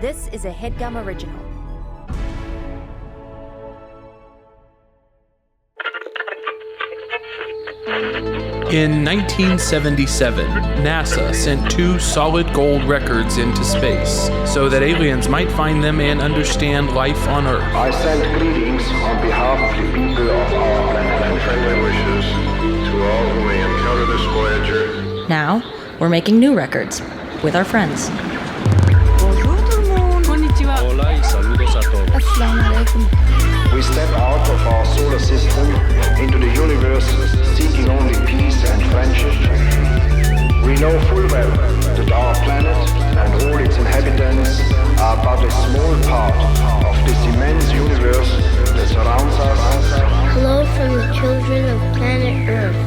This is a Headgum original. In 1977, NASA sent 2 solid gold records into space so that aliens might find them and understand life on Earth. I send greetings on behalf of the people of our planet and friendly wishes to all who may encounter this Voyager. Now, we're making new records with our friends. Hola y saludos a todos. We step out of our solar system into the universe seeking only peace and friendship. We know full well that our planet and all its inhabitants are but a small part of this immense universe that surrounds us. Hello from the children of planet Earth.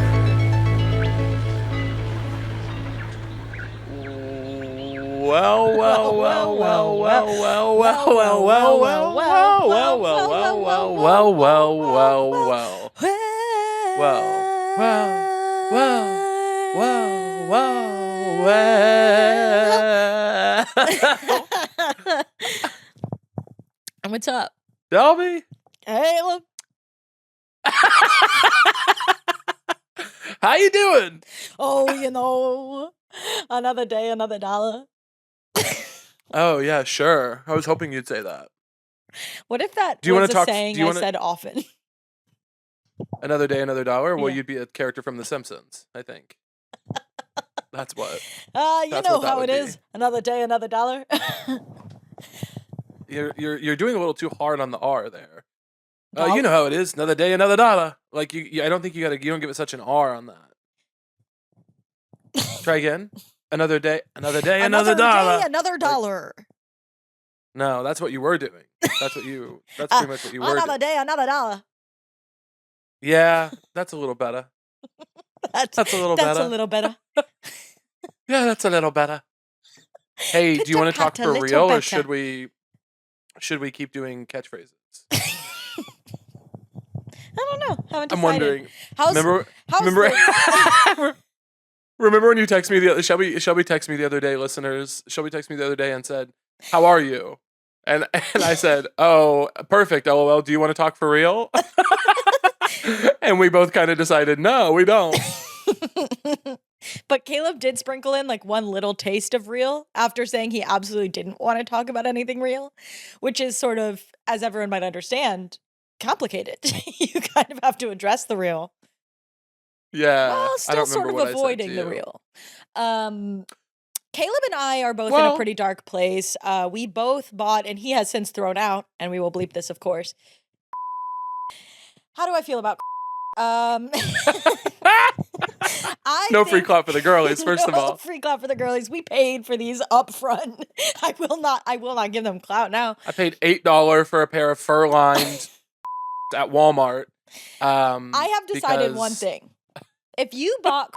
And what's up? Shelby? Hey, look. How you doing? Oh, another day, another dollar. Oh, yeah, sure. I was hoping you'd say that. What if that Do you was wanna a talk- saying do you I wanna- said often? Another day, another dollar? Well, Yeah. you'd be a character from The Simpsons, I think. That's what. You That's know what that how would it be. is. Another day, another dollar. You're doing a little too hard on the R there. Dollar? You know how it is. Another day, another dollar. Like I don't think you don't give it such an R on that. Try again. Another day, another Another dollar. day, another dollar. No, that's what you were doing. That's pretty much what you were Another doing. day, another dollar. Yeah, that's a little better. That's a little That's better. a little better. Yeah, that's a little better. Hey, do you want to talk Pitter-patter, for little real, or better. should we keep doing catchphrases? I don't know. Haven't decided. I'm wondering. How's Remember? Remember when you texted me Shelby texted me the other day, listeners. Shelby texted me the other day and said, "How are you?" And I said, "Oh, perfect. LOL. Do you want to talk for real?" And we both kind of decided, no, we don't. But Caleb did sprinkle in like one little taste of real after saying he absolutely didn't want to talk about anything real, which is sort of, as everyone might understand, complicated. You kind of have to address the real Yeah, while I still don't sort remember of what I said to avoiding the you. real. Caleb and I are both in Well- a pretty dark place. We both bought, and he has since thrown out, and we will bleep this, of course. How do I feel about No free clap for the girlies, first of No all. free clap for the girlies. We paid for these up front. I will not give them clout now. I paid $8 for a pair of fur-lined at Walmart. I have decided one because- thing. If you bought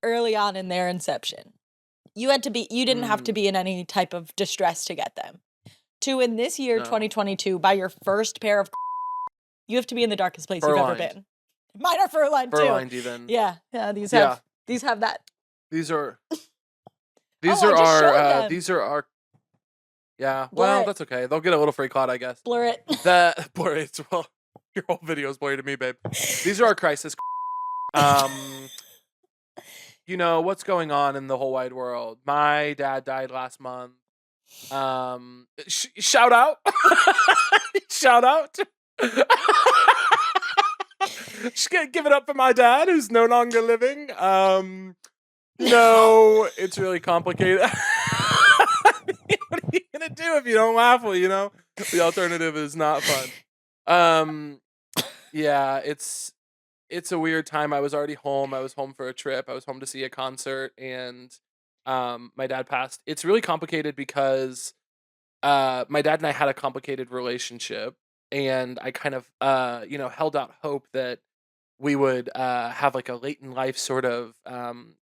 early on in their inception, you didn't have to be in any type of distress to get them. To in this year, No. 2022, buy your first pair of you have to be in the darkest place you've ever Fur-lined. been. Mine are fur-lined too. Fur-lined even. Yeah, these Yeah. have that. These are I just showed them. these are our. Yeah, Blur well, it. that's okay. They'll get a little free clout, I guess. Blur it. That boy, it's well, your whole video is blurry to me, babe. These are our crisis. You know what's going on in the whole wide world. My dad died last month. Shout out, shout out. Just give it up for my dad, who's no longer living. No, it's really complicated. What are you gonna do if you don't laugh? Well, you know, the alternative is not fun. Yeah, it's a weird time. I was already home. I was home for a trip. I was home to see a concert, and my dad passed. It's really complicated because my dad and I had a complicated relationship, and I kind of held out hope that we would have like a late in life sort of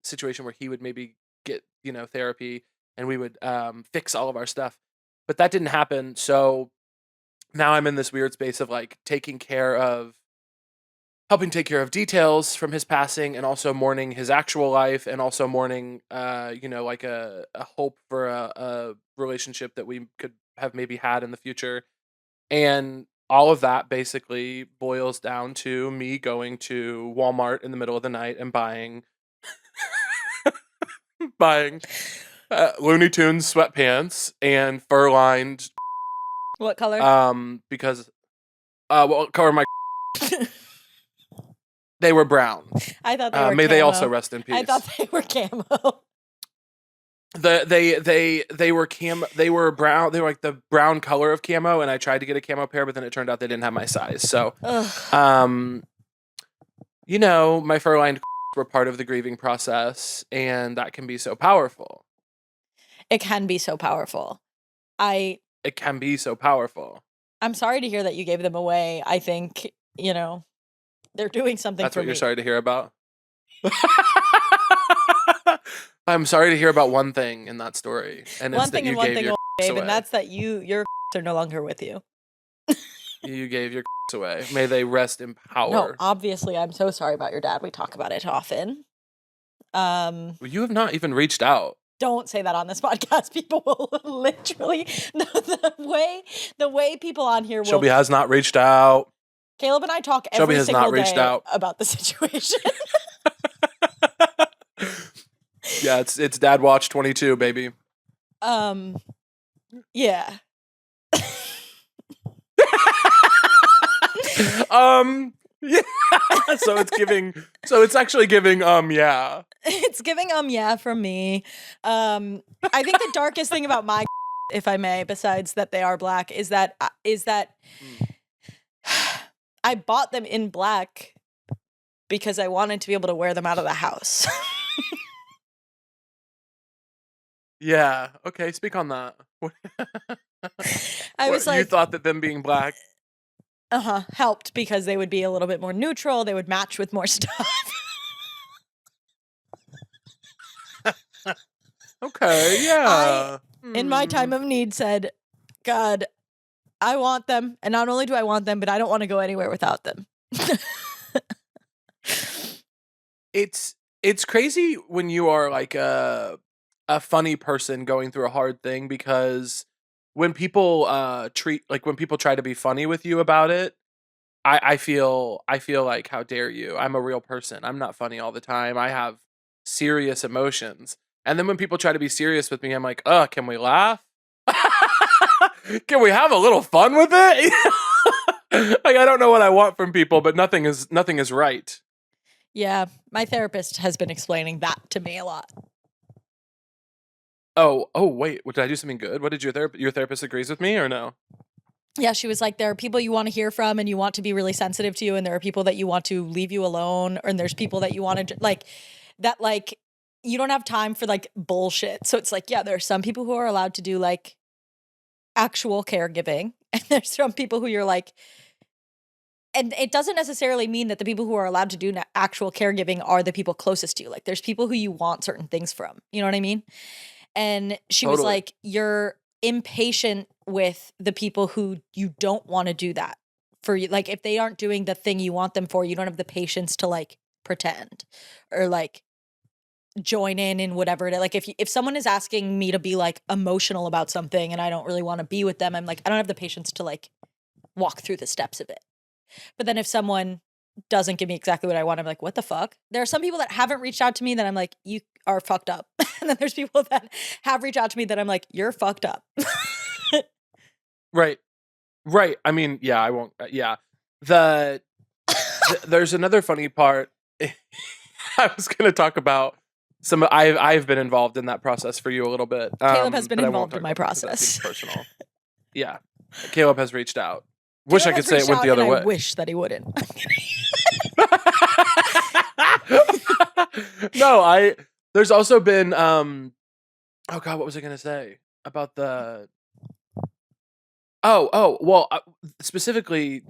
situation where he would maybe get therapy, and we would fix all of our stuff. But that didn't happen. So now I'm in this weird space of like taking care of helping take care of details from his passing, and also mourning his actual life, and also mourning, like a hope for a relationship that we could have maybe had in the future. And all of that basically boils down to me going to Walmart in the middle of the night and buying Looney Tunes sweatpants and fur-lined What color? because what color my they were brown. I thought they were may camo. they also rest in peace. I thought they were camo. They were they were brown. They were like the brown color of camo, and I tried to get a camo pair, but then it turned out they didn't have my size. So, Ugh. my fur-lined were part of the grieving process, and that can be so powerful. It can be so powerful. It can be so powerful. I'm sorry to hear that you gave them away. I think, they're doing something That's for what me. you're sorry to hear about? I'm sorry to hear about one thing in that story. And One it's thing that and you one gave thing your babe, away. and that's that your are no longer with you. You gave your away. May they rest in power. No, obviously, I'm so sorry about your dad. We talk about it often. You have not even reached out. Don't say that on this podcast. People will literally the way people on here will. Shelby has not reached out. Caleb and I talk Shelby every has single not reached day out. about the situation. Yeah, it's Dad Watch 22, baby. Yeah. Yeah. So it's actually giving yeah. It's giving yeah from me. I think the darkest thing about my if I may, besides that they are black, is that I bought them in black because I wanted to be able to wear them out of the house. Yeah. Okay, speak on that. I was you like, thought that them being black helped because they would be a little bit more neutral. They would match with more stuff. Okay, yeah. In my time of need, said, God, I want them. And not only do I want them, but I don't want to go anywhere without them. It's crazy when you are like a funny person going through a hard thing, because when people when people try to be funny with you about it, I feel like, how dare you? I'm a real person. I'm not funny all the time. I have serious emotions. And then when people try to be serious with me, I'm like, can we laugh? Can we have a little fun with it? Like, I don't know what I want from people, but nothing is right. Yeah, my therapist has been explaining that to me a lot. Oh, wait, did I do something good? What did your therapist agrees with me or no? Yeah, she was like, there are people you want to hear from and you want to be really sensitive to, and there are people that you want to leave you alone, and there's people that you want to you don't have time for like bullshit. So it's like, yeah, there are some people who are allowed to do like actual caregiving, and there's some people who you're like, and it doesn't necessarily mean that the people who are allowed to do actual caregiving are the people closest to you. Like, there's people who you want certain things from. You know what I mean? And she was like, you're impatient with the people who you don't want to do that for you. Like, if they aren't doing the thing you want them for, you don't have the patience to like pretend or like join in whatever. Like, if someone is asking me to be like emotional about something and I don't really want to be with them, I'm like, I don't have the patience to like walk through the steps of it. But then if someone doesn't give me exactly what I want, I'm like, what the fuck? There are some people that haven't reached out to me that I'm like, you are fucked up. And then there's people that have reached out to me that I'm like, you're fucked up. Right. I mean, yeah, I won't. Yeah. There's another funny part. I was going to talk about I've been involved in that process for you a little bit. Caleb has been but I won't involved talk in my about it because process. that's personal. Yeah. Caleb has reached out. Wish I Caleb could has say it reached went out the other and way. I wish that he wouldn't. No, there's also been oh god, what was I gonna say about the well, specifically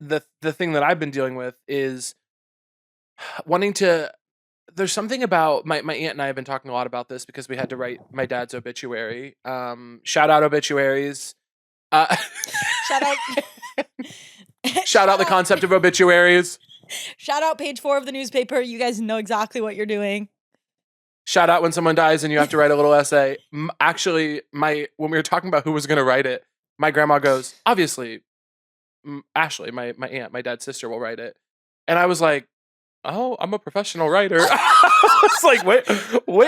the thing that I've been dealing with is wanting to. There's something about my aunt and I have been talking a lot about this because we had to write my dad's obituary. Shout out obituaries. Shout out. Shout out the concept of obituaries. Shout out page 4 of the newspaper. You guys know exactly what you're doing. Shout out when someone dies and you have to write a little essay. Actually, when we were talking about who was going to write it, my grandma goes, obviously, Ashley, my aunt, my dad's sister, will write it. And I was like, oh, I'm a professional writer. I was like, wait,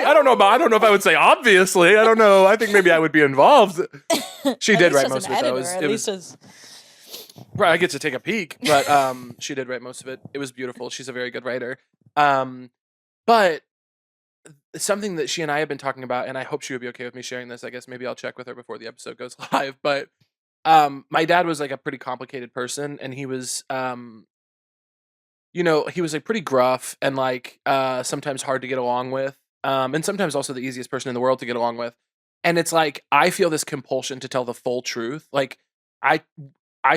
I don't know if I would say obviously. I don't know. I think maybe I would be involved. She did write most of it, though. Right, I get to take a peek, but she did write most of it. It was beautiful. She's a very good writer. But something that she and I have been talking about, and I hope she would be okay with me sharing this. I guess maybe I'll check with her before the episode goes live. But my dad was like a pretty complicated person, and he was, he was like pretty gruff and like sometimes hard to get along with, and sometimes also the easiest person in the world to get along with. And it's like I feel this compulsion to tell the full truth. Like I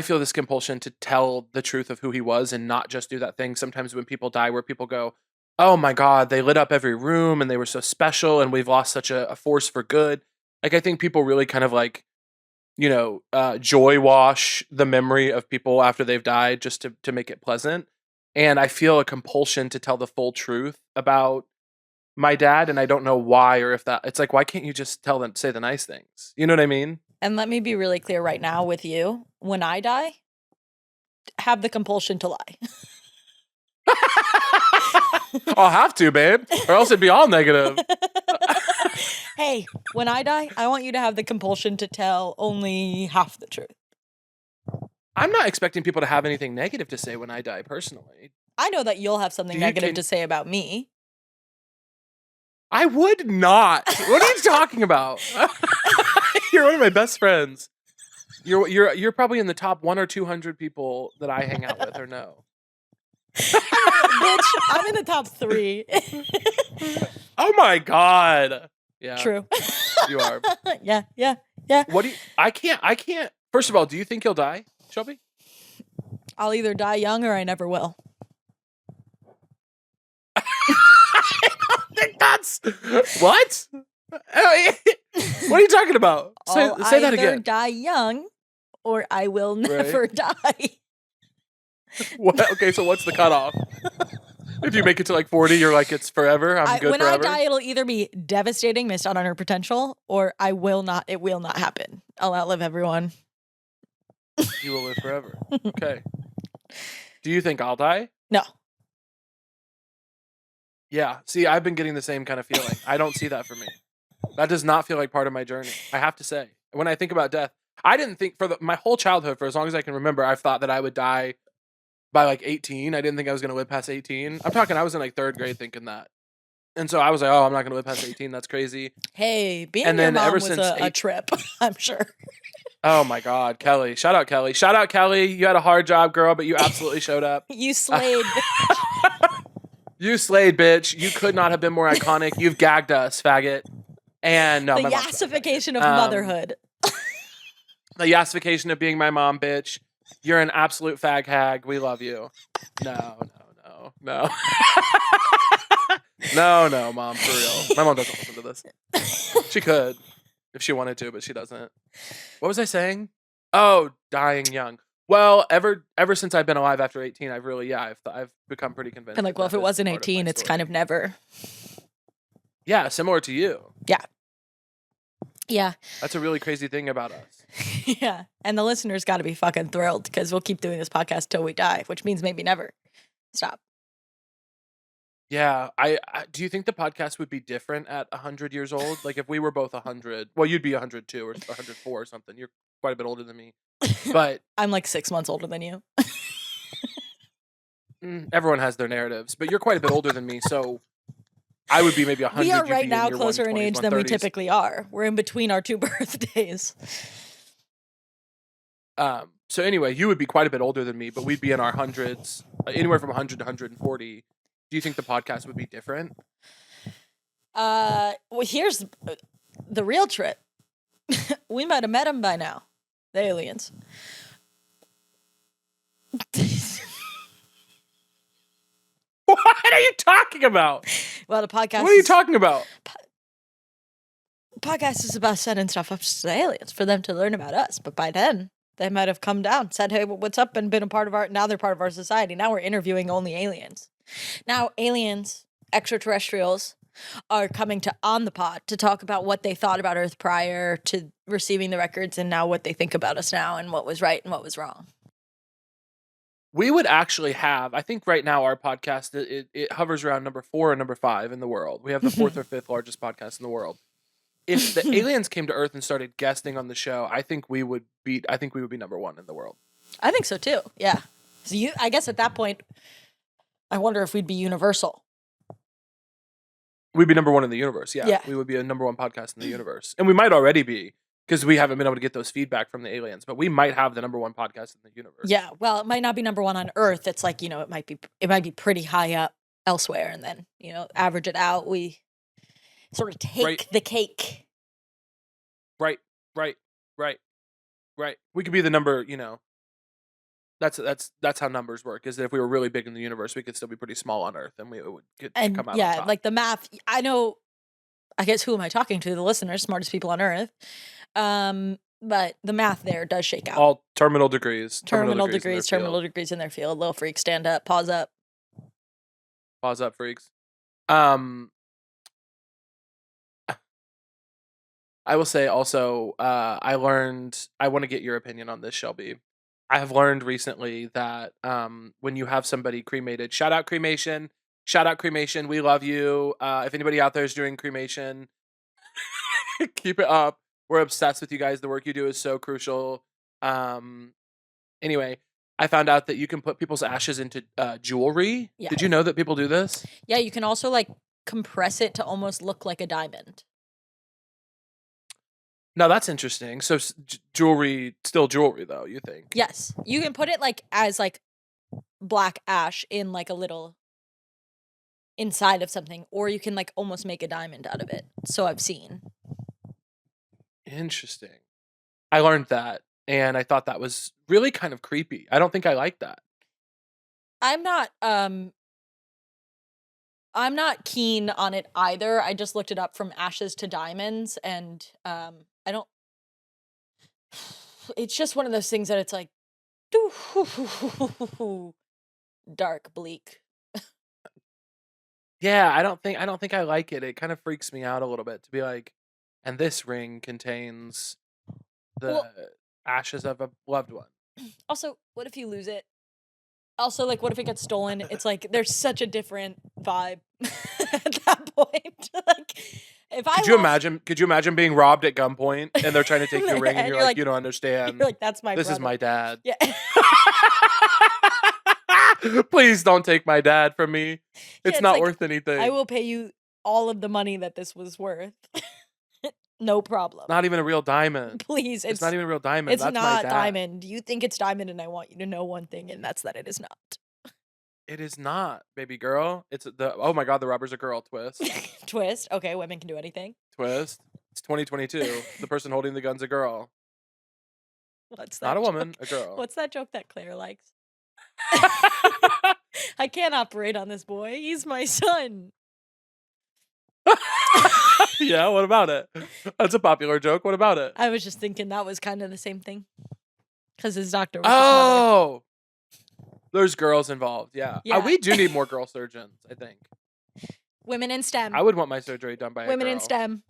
feel this compulsion to tell the truth of who he was and not just do that thing sometimes when people die where people go, oh my God, they lit up every room and they were so special and we've lost such a force for good. Like I think people really kind of like, joy wash the memory of people after they've died just to make it pleasant. And I feel a compulsion to tell the full truth about my dad. And I don't know why, or if it's like, why can't you just say the nice things? You know what I mean? And let me be really clear right now with you. When I die, have the compulsion to lie. I'll have to, babe, or else it'd be all negative. Hey, when I die, I want you to have the compulsion to tell only half the truth. I'm not expecting people to have anything negative to say when I die, personally. I know that you'll have something negative to say about me. I would not. What are you talking about? You're one of my best friends. You're probably in the top 100 or 200 people that I hang out with or know. Bitch, I'm in the top 3. Oh my God. Yeah. True. You are. Yeah. I can't. First of all, do you think you'll die, Shelby? I'll either die young or I never will. I don't think that's what? What are you talking about? Say that again. I'll either die young or I will never die. What? Okay, so what's the cutoff? If you make it to like 40, you're like, it's forever. I'm good forever. When I die, it'll either be devastating, missed out on her potential, or it will not happen. I'll outlive everyone. You will live forever. Okay. Do you think I'll die? No. Yeah. See, I've been getting the same kind of feeling. I don't see that for me. That does not feel like part of my journey. I have to say. When I think about death, I didn't think my whole childhood, for as long as I can remember, I've thought that I would die by like 18. I didn't think I was going to live past 18. I'm talking, I was in like 3rd grade thinking that. And so I was like, oh, I'm not going to live past 18. That's crazy. Hey, being your mom was a trip, I'm sure. Oh my God, Kelly. Shout out Kelly. Shout out Kelly. You had a hard job, girl, but you absolutely showed up. You slayed. You slayed, bitch. You could not have been more iconic. You've gagged us, faggot. And no, the yassification of motherhood. The yassification of being my mom, bitch. You're an absolute fag hag. We love you. No. No, Mom, for real. My mom doesn't listen to this. She could if she wanted to, but she doesn't. What was I saying? Oh, dying young. Well, ever since I've been alive after 18, I've really, I've become pretty convinced. And like, well, if it wasn't 18, it's kind of never. Yeah, similar to you. Yeah. That's a really crazy thing about us. Yeah. And the listeners got to be fucking thrilled because we'll keep doing this podcast till we die, which means maybe never. Stop. Yeah. I do you think the podcast would be different at 100 years old? Like if we were both 100, well, you'd be 102 or 104 or something. You're quite a bit older than me. But I'm like 6 months older than you. Everyone has their narratives, but you're quite a bit older than me. So I would be maybe 100. We are right now closer in age than we typically are. We're in between our 2 birthdays. So anyway, you would be quite a bit older than me, but we'd be in our hundreds, anywhere from 100 to 140. Do you think the podcast would be different? Well, here's the real trip. We might have met them by now. The aliens. What are you talking about? Well, the podcast. What are you talking about? Podcast is about sending stuff up to the aliens for them to learn about us. But by then, They might have come down, said, hey, what's up, and been a part of now they're part of our society. Now we're interviewing only aliens. Now aliens, extraterrestrials, are coming on the pod to talk about what they thought about Earth prior to receiving the records and now what they think about us now and what was right and what was wrong. We would actually have, I think right now our podcast, it hovers around number 4 and number 5 in the world. We have the 4th or 5th largest podcast in the world. If the aliens came to Earth and started guesting on the show, I think we would be number 1 in the world. I think so too. Yeah. So I guess at that point, I wonder if we'd be universal. We'd be number 1 in the universe. Yeah. We would be a number 1 podcast in the universe. And we might already be, because we haven't been able to get those feedback from the aliens, but we might have the number 1 podcast in the universe. Yeah. Well, it might not be number 1 on Earth. It's like, it might be pretty high up elsewhere. And then, average it out. We sort of take the cake. Right. We could be the number, that's how numbers work, is that if we were really big in the universe, we could still be pretty small on Earth and we would come out on top. Like the math, I know, I guess who am I talking to? The listeners, smartest people on Earth. But the math there does shake out. All terminal degrees. Terminal degrees in their field. Little freaks, stand up, pause up. Pause up, freaks. I will say also, I want to get your opinion on this, Shelby. I have learned recently that when you have somebody cremated, shout out cremation, we love you. If anybody out there is doing cremation, keep it up. We're obsessed with you guys. The work you do is so crucial. Anyway, I found out that you can put people's ashes into jewelry. Yeah. Did you know that people do this? Yeah, you can also compress it to almost look like a diamond. No, that's interesting. So jewelry, still jewelry though, you think? Yes. You can put it as black ash in a little inside of something, or you can almost make a diamond out of it. So I've seen. Interesting. I learned that and I thought that was really kind of creepy. I don't think I like that. I'm not keen on it either. I just looked it up from ashes to diamonds and I don't. It's just one of those things that it's dark, bleak. Yeah, I don't think I like it. It kind of freaks me out a little bit to be and this ring contains the ashes of a loved one. Also, what if you lose it? Also, what if it gets stolen? It's there's such a different vibe at that point. Could you imagine being robbed at gunpoint and they're trying to take your ring and you're you don't understand. You're that's my This brother. is my dad. Yeah. Please don't take my dad from me. It's not worth anything. I will pay you all of the money that this was worth. No problem. Not even a real diamond. Please. It's not even a real diamond. It's That's not my dad. diamond. You think it's diamond, and I want you to know one thing, and that's that it is not. It is not, baby girl. It's oh my god, the rubber's a girl. Twist. Twist. Okay, women can do anything. Twist. It's 2022. The person holding the gun's a girl. What's that? Not a joke? woman, a girl. What's that joke that Claire likes? I can't operate on this boy. He's my son. Yeah, what about it? That's a popular joke. What about it? I was just thinking that was kind of the same thing. Because his doctor was Oh! There's girls involved, yeah. Yeah. We do need more girl surgeons, I think. Women in STEM. I would want my surgery done by a girl. Women in STEM.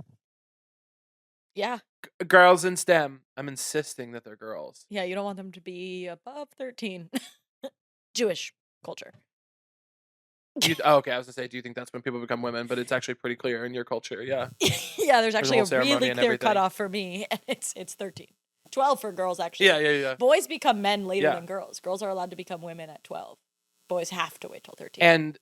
Yeah. Girls in STEM. I'm insisting that they're girls. Yeah, you don't want them to be above 13. Jewish culture. Okay, I was gonna say, do you think that's when people become women? But it's actually pretty clear in your culture, yeah. Yeah, there's actually a a really clear cutoff for me, and it's 13. 12 for girls, actually. Yeah. Boys become men later than girls. Girls are allowed to become women at 12. Boys have to wait till 13.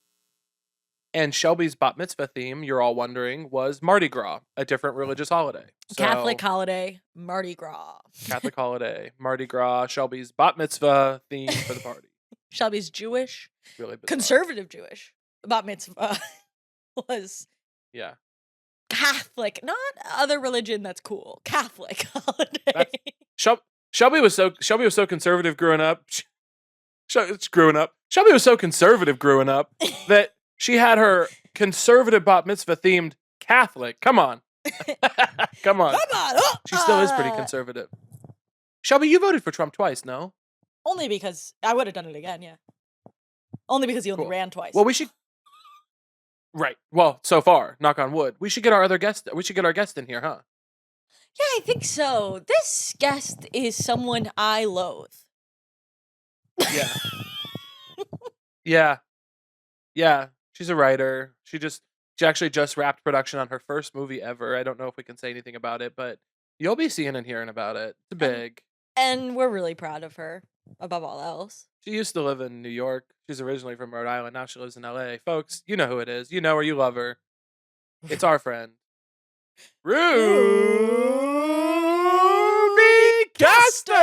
And Shelby's bat mitzvah theme, you're all wondering, was Mardi Gras, a different religious holiday. So, Catholic holiday, Mardi Gras. Catholic holiday, Mardi Gras, Shelby's bat mitzvah theme for the party. Shelby's Jewish, really bizarre. Conservative Jewish. Bat mitzvah was Catholic, not other religion that's cool. Catholic holiday. Shelby was so conservative growing up. Shelby was so conservative growing up that she had her conservative bat mitzvah themed Catholic. Come on. Come on. Oh, she still is pretty conservative. Shelby, you voted for Trump twice, no? Only because I would have done it again, yeah. Only because he only Cool. ran twice. Well, we should. Right. Well, so far, knock on wood. We should get our other guest. We should get our guest in here, huh? Yeah, I think so. This guest is someone I loathe. Yeah. Yeah. Yeah. She's a writer. She actually just wrapped production on her first movie ever. I don't know if we can say anything about it, but you'll be seeing and hearing about it. It's big. And we're really proud of her, above all else. She used to live in New York. She's originally from Rhode Island. Now she lives in LA. Folks, you know who it is. You know her. You love her. It's our friend, Ruby Caster.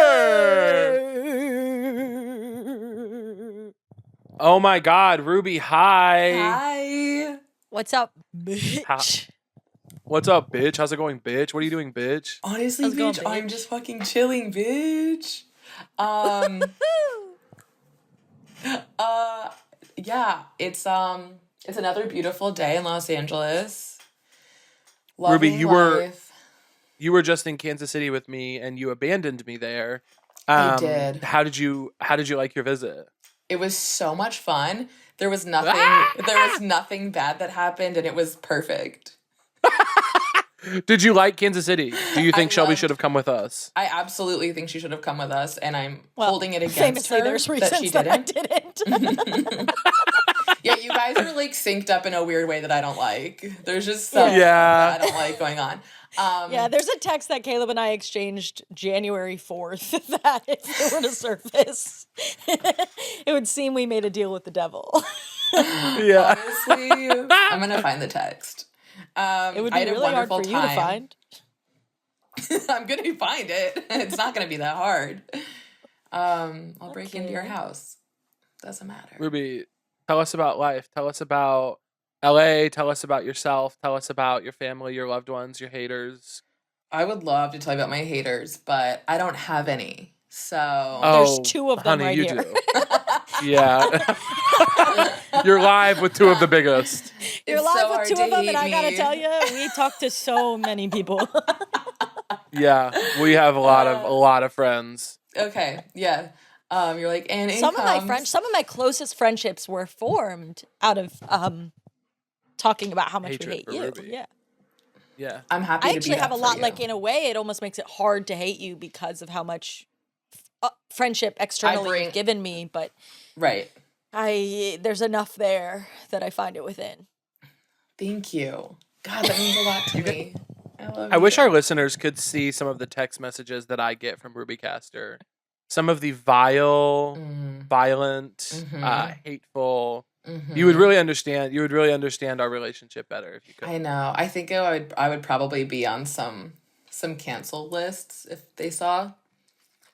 Oh my God, Ruby! Hi. Hi. What's up, bitch? What's up, bitch? How's it going, bitch? What are you doing, bitch? Honestly, How's it going, bitch, bitch? I'm just fucking chilling, bitch. Yeah, it's another beautiful day in Los Angeles. Ruby, Loving you were- life. You were just in Kansas City with me, and you abandoned me there. I did. How did you like your visit? It was so much fun. There was nothing bad that happened, and it was perfect. Did you like Kansas City? Do you think Shelby loved- should have come with us? I absolutely think she should have come with us, and I'm Well, holding it against famously, her there's that she reasons that I didn't. didn't. Yeah, you guys are like synced up in a weird way that I don't like. There's just stuff Yeah. that I don't like going on. Yeah, there's a text that Caleb and I exchanged January 4th that if it were to surface, it would seem we made a deal with the devil. Yeah. Honestly, I'm gonna find the text. It would I be had a really hard for wonderful you to time. find. I'm gonna find it. It's not gonna be that hard. I'll break into your Okay. house. Doesn't matter. Ruby, tell us about life. Tell us about LA. Tell us about yourself. Tell us about your family, your loved ones, your haters. I would love to tell you about my haters, but I don't have any. So There's two of them honey, right you here. do. Yeah. You're live with two of the biggest. You're It's live so with hard two to of them, hate and I gotta me. tell you, we talk to so many people. Yeah, we have a lot of friends. Okay, yeah. You're like, and Some of my closest friendships were formed out of talking about how much Hatred we hate for you. Ruby. Yeah. Yeah. I'm happy I to actually be have that a for lot, you. like in a way, it almost makes it hard to hate you because of how much friendship externally bring- you've given me. But Right. there's enough there that I find it within. Thank you. God, that means a lot to me. I love I wish you. our listeners could see some of the text messages that I get from Ruby Caster. Some of the vile, violent, hateful. You would really understand. You would really understand our relationship better if you could. I know. I think I would probably be on some canceled lists if they saw.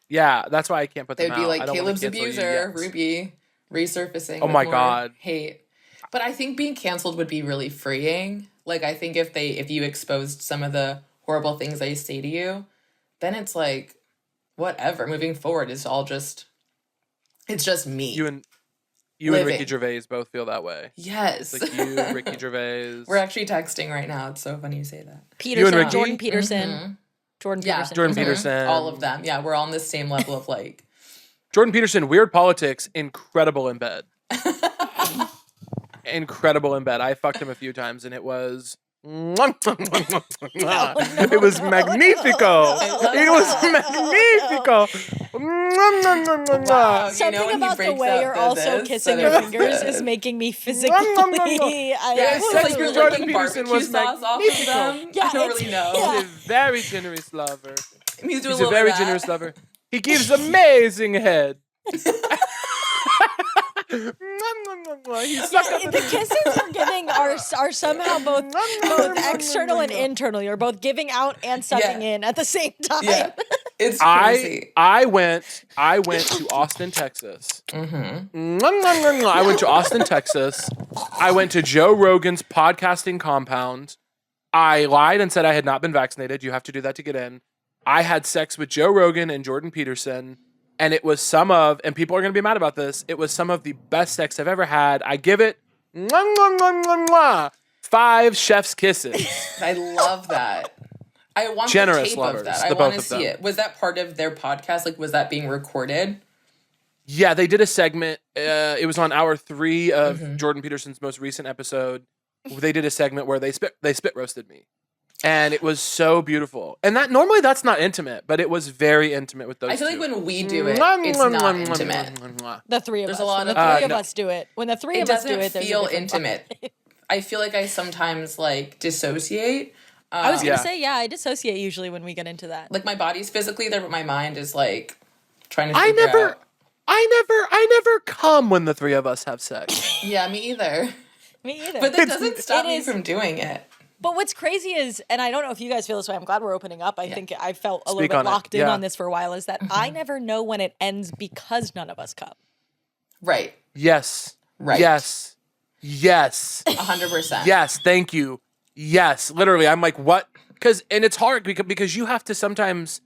Yeah, that's why I can't put They them would be out. like I don't wanna Caleb's cancel you abuser, yet. Ruby resurfacing. Oh with my more God. hate. But I think being canceled would be really freeing. Like I think if you exposed some of the horrible things I say to you, then it's like whatever. Moving forward is all just it's just me. You and Living. Ricky Gervais both feel that way. Yes. Like you, Ricky Gervais. We're actually texting right now. It's so funny you say that. Peterson, Ricky? Jordan Peterson. Jordan Yeah. Peterson. Jordan Mhm. Peterson. All of them. Yeah, we're all on the same level of like Jordan Peterson, weird politics, incredible in bed. Incredible in bed. I fucked him a few times and it was it was magnifico. It was magnifico. Wow, Something when he about the breaks way out you're the also this, kissing then your it's fingers good. is making me physically. Yeah, it's like you're Jordan licking Peterson barbecue was sauce off of magnifico. them. Yeah, I don't it's- really know. yeah. He's a very generous lover. He's doing He's a little very bit of generous that. lover. He gives amazing head. He's sucked up The kisses you're giving are somehow both external and internal. You're both giving out and sucking Yeah. in at the same time. Yeah, it's crazy. I went to Austin, Texas. I went to Austin, Texas. I went to Joe Rogan's podcasting compound. I lied and said I had not been vaccinated. You have to do that to get in. I had sex with Joe Rogan and Jordan Peterson, and it was and people are going to be mad about this, it was some of the best sex I've ever had. I give it 5 chef's kisses. I love that. I want Generous the tape lovers, of that. the I both want to of see them. it. Was that part of their podcast? Like, was that being recorded? Yeah, they did a segment. It was on hour 3 of Jordan Peterson's most recent episode. They did a segment where they spit roasted me, and it was so beautiful. And that normally that's not intimate, but it was very intimate with those. I feel two. like when we do it, it's not intimate. The three of There's us. a lot When of- the three of no. us do it. When the three It of us do doesn't it, there's a feel different intimate. vibe. I feel like I sometimes like dissociate. I was gonna Yeah. say, I dissociate usually when we get into that. Like my body's physically there, but my mind is like trying to I figure never, out. I never come when the three of us have sex. Yeah, me either. Me either. But that doesn't stop it me is- from doing it. But what's crazy is, and I don't know if you guys feel this way, I'm glad we're opening up. I think I felt a Speak little bit on it. locked in Yeah. on this for a while, is that I never know when it ends because none of us come. Right. Yes. Right. Yes. Yes. 100%. Yes. Thank you. Yes. Literally, I'm like, what? And it's hard because you have to sometimes.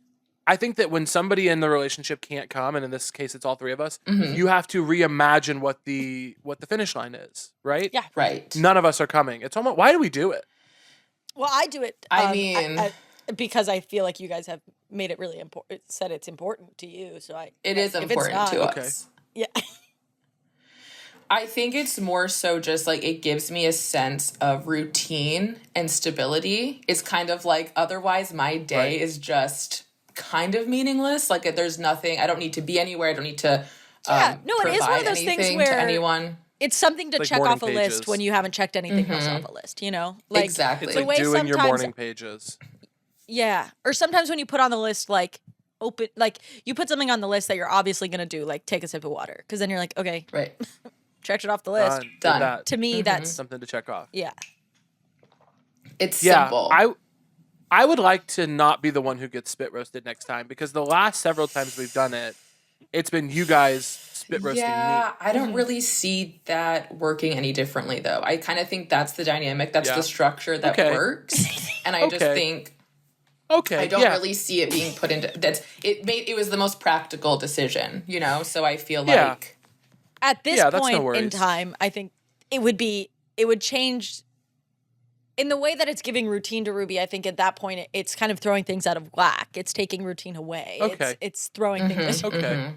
I think that when somebody in the relationship can't come, and in this case it's all three of us, you have to reimagine what the finish line is, right? Yeah. Right. None of us are coming. It's almost, why do we do it? Well, I do it. I mean- because I feel like you guys have made it really important. Said it's important to you, so It is if it's important not- to Okay. us. Yeah. I think it's more so just like it gives me a sense of routine and stability. It's kind of like otherwise my day Right. is just kind of meaningless. Like there's nothing. I don't need to be anywhere. I don't need to. Yeah. No, it is one of provide those things anything where to anyone. It's something to Like check morning off a list pages. when you haven't checked anything else off a list. You know, like Exactly. It's the like way doing your sometimes- morning pages. Yeah. Or sometimes when you put on the list, like you put something on the list that you're obviously gonna do, like take a sip of water, because then you're like, okay, Right. checked it off the list. Did Done. that. To me, that's Something to check off. yeah. It's Yeah, simple. I would like to not be the one who gets spit roasted next time, because the last several times we've done it, it's been you guys spit roasting Yeah, me. I don't really see that working any differently, though. I kind of think that's the dynamic. That's Yeah. the structure that Okay. works. And I just Okay. think Okay, I don't yeah. really see it being put into it was the most practical decision, you know? So I feel Yeah. like At this Yeah, that's no point in worries. time, I think it would change in the way that it's giving routine to Ruby. I think at that point it's kind of throwing things out of whack. It's taking routine away. Okay. It's throwing things. Okay.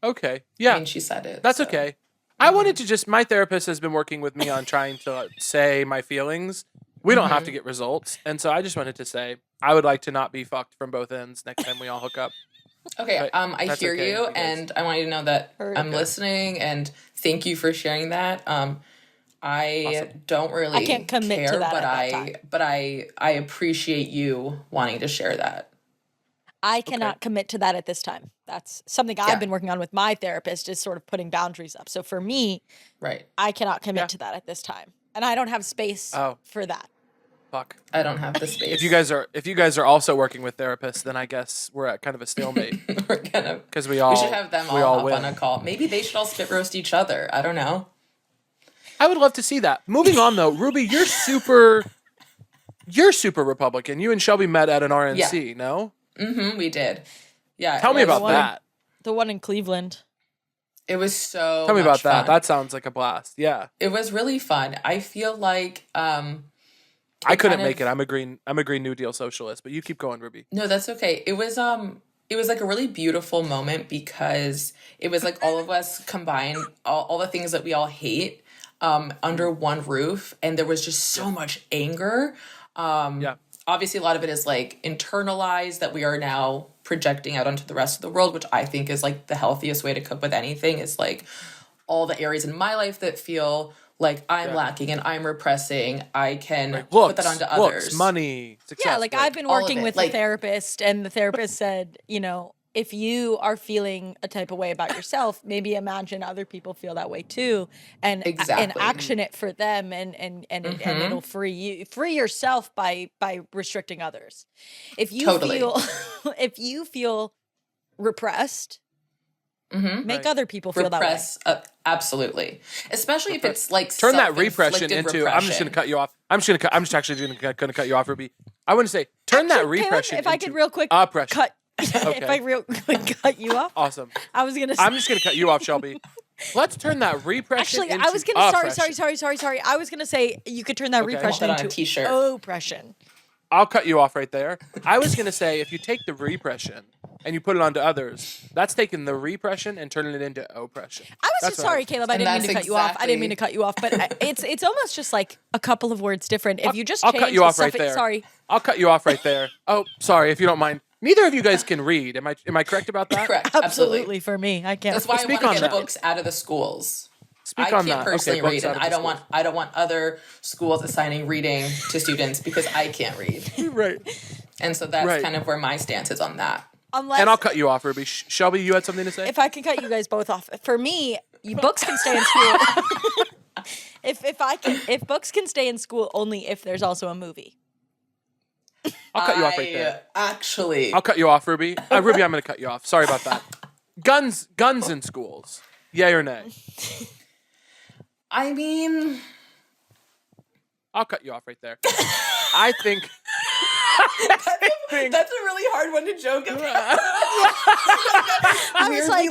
Okay. I Yeah. mean she said it. That's so. okay. I wanted to just, my therapist has been working with me on trying to say my feelings. We don't have to get results. And so I just wanted to say, I would like to not be fucked from both ends next time we all hook up. Okay, But I that's hear okay, you, you guys. and I want you to know that Heard. I'm listening, and thank you for sharing that. I Awesome. don't really I can't commit to care, that but at that time. I appreciate you wanting to share that. I cannot commit to that at this time. That's something Yeah. I've been working on with my therapist, is sort of putting boundaries up. So for me, Right. I cannot commit Yeah. to that at this time. And I don't have space Oh. for that. Fuck. I don't have the space. If you guys are also working with therapists, then I guess we're at kind of a stalemate, we're gonna because we should have them we all up win. on a call. Maybe they should all spit roast each other. I don't know. I would love to see that. Moving on though, Ruby, you're super Republican. You and Shelby met at an RNC, no? We did. Yeah. Tell me it was- about one- that. The one in Cleveland. It was so Tell me much about that. fun. That sounds like a blast. Yeah. It was really fun. I feel like I couldn't kind of- make it. I'm a green New Deal socialist, but you keep going, Ruby. no, that's okay. It was like a really beautiful moment because it was like all of us combined, all the things that we all hate under one roof, and there was just so much anger. Yeah. Obviously, a lot of it is like internalized that we are now projecting out onto the rest of the world, which I think is like the healthiest way to cope with anything, is like all the areas in my life that feel like I'm lacking and I'm repressing. I can put that onto others. Looks, money, success. Yeah, like I've been all of working it, with like- a therapist, and the therapist said, you know, if you are feeling a type of way about yourself, maybe imagine other people feel that way too, and Exactly. action it for them, and it'll free yourself by restricting others. If you Totally. feel if you feel repressed, make Right. other people feel Repress, absolutely. Especially if it's like Turn that repression self-inflicted into. I'm just going to cut you off. I'm just actually going to cut you off, Ruby. I want to say, turn that Actually, Caleb, repression. if I could into real quick oppression. cut. If I real quick cut you off, Awesome. I was gonna. I'm just going to cut you off, Shelby. Let's turn that repression Actually, into I was gonna oppression. sorry. I was gonna say you could turn that Okay. repression Put that on a into t-shirt. oppression. I'll cut you off right there. I was going to say, if you take the repression and you put it onto others, that's taking the repression and turning it into oppression. I was just sorry, Caleb. I didn't mean to cut you off. I didn't mean to cut you off, but it's almost just like a couple of words different. If you just I'll change cut you the off right suffix, there. sorry. I'll cut you off right there. Oh, sorry, if you don't mind. Neither of you guys can read. Am I correct about that? Correct. Absolutely for me. I can't. That's why I Speak want on to get that. books out of the schools. Speak I on can't that. personally Okay, read, books out and of I the don't want other schools assigning reading to students because I can't read. Right. And so that's Right. kind of where my stance is on that. Unless, And I'll cut you off, Ruby. Shelby, you had something to say? if I can cut you guys both off. For me, books can stay in school. if books can stay in school only if there's also a movie. I'll cut you off right there. Actually, I'll cut you off, Ruby. Ruby, I'm going to cut you off. Sorry about that. Guns in schools. Yay or nay? I mean, I'll cut you off right there. I think that's a really hard one to joke about. I was like,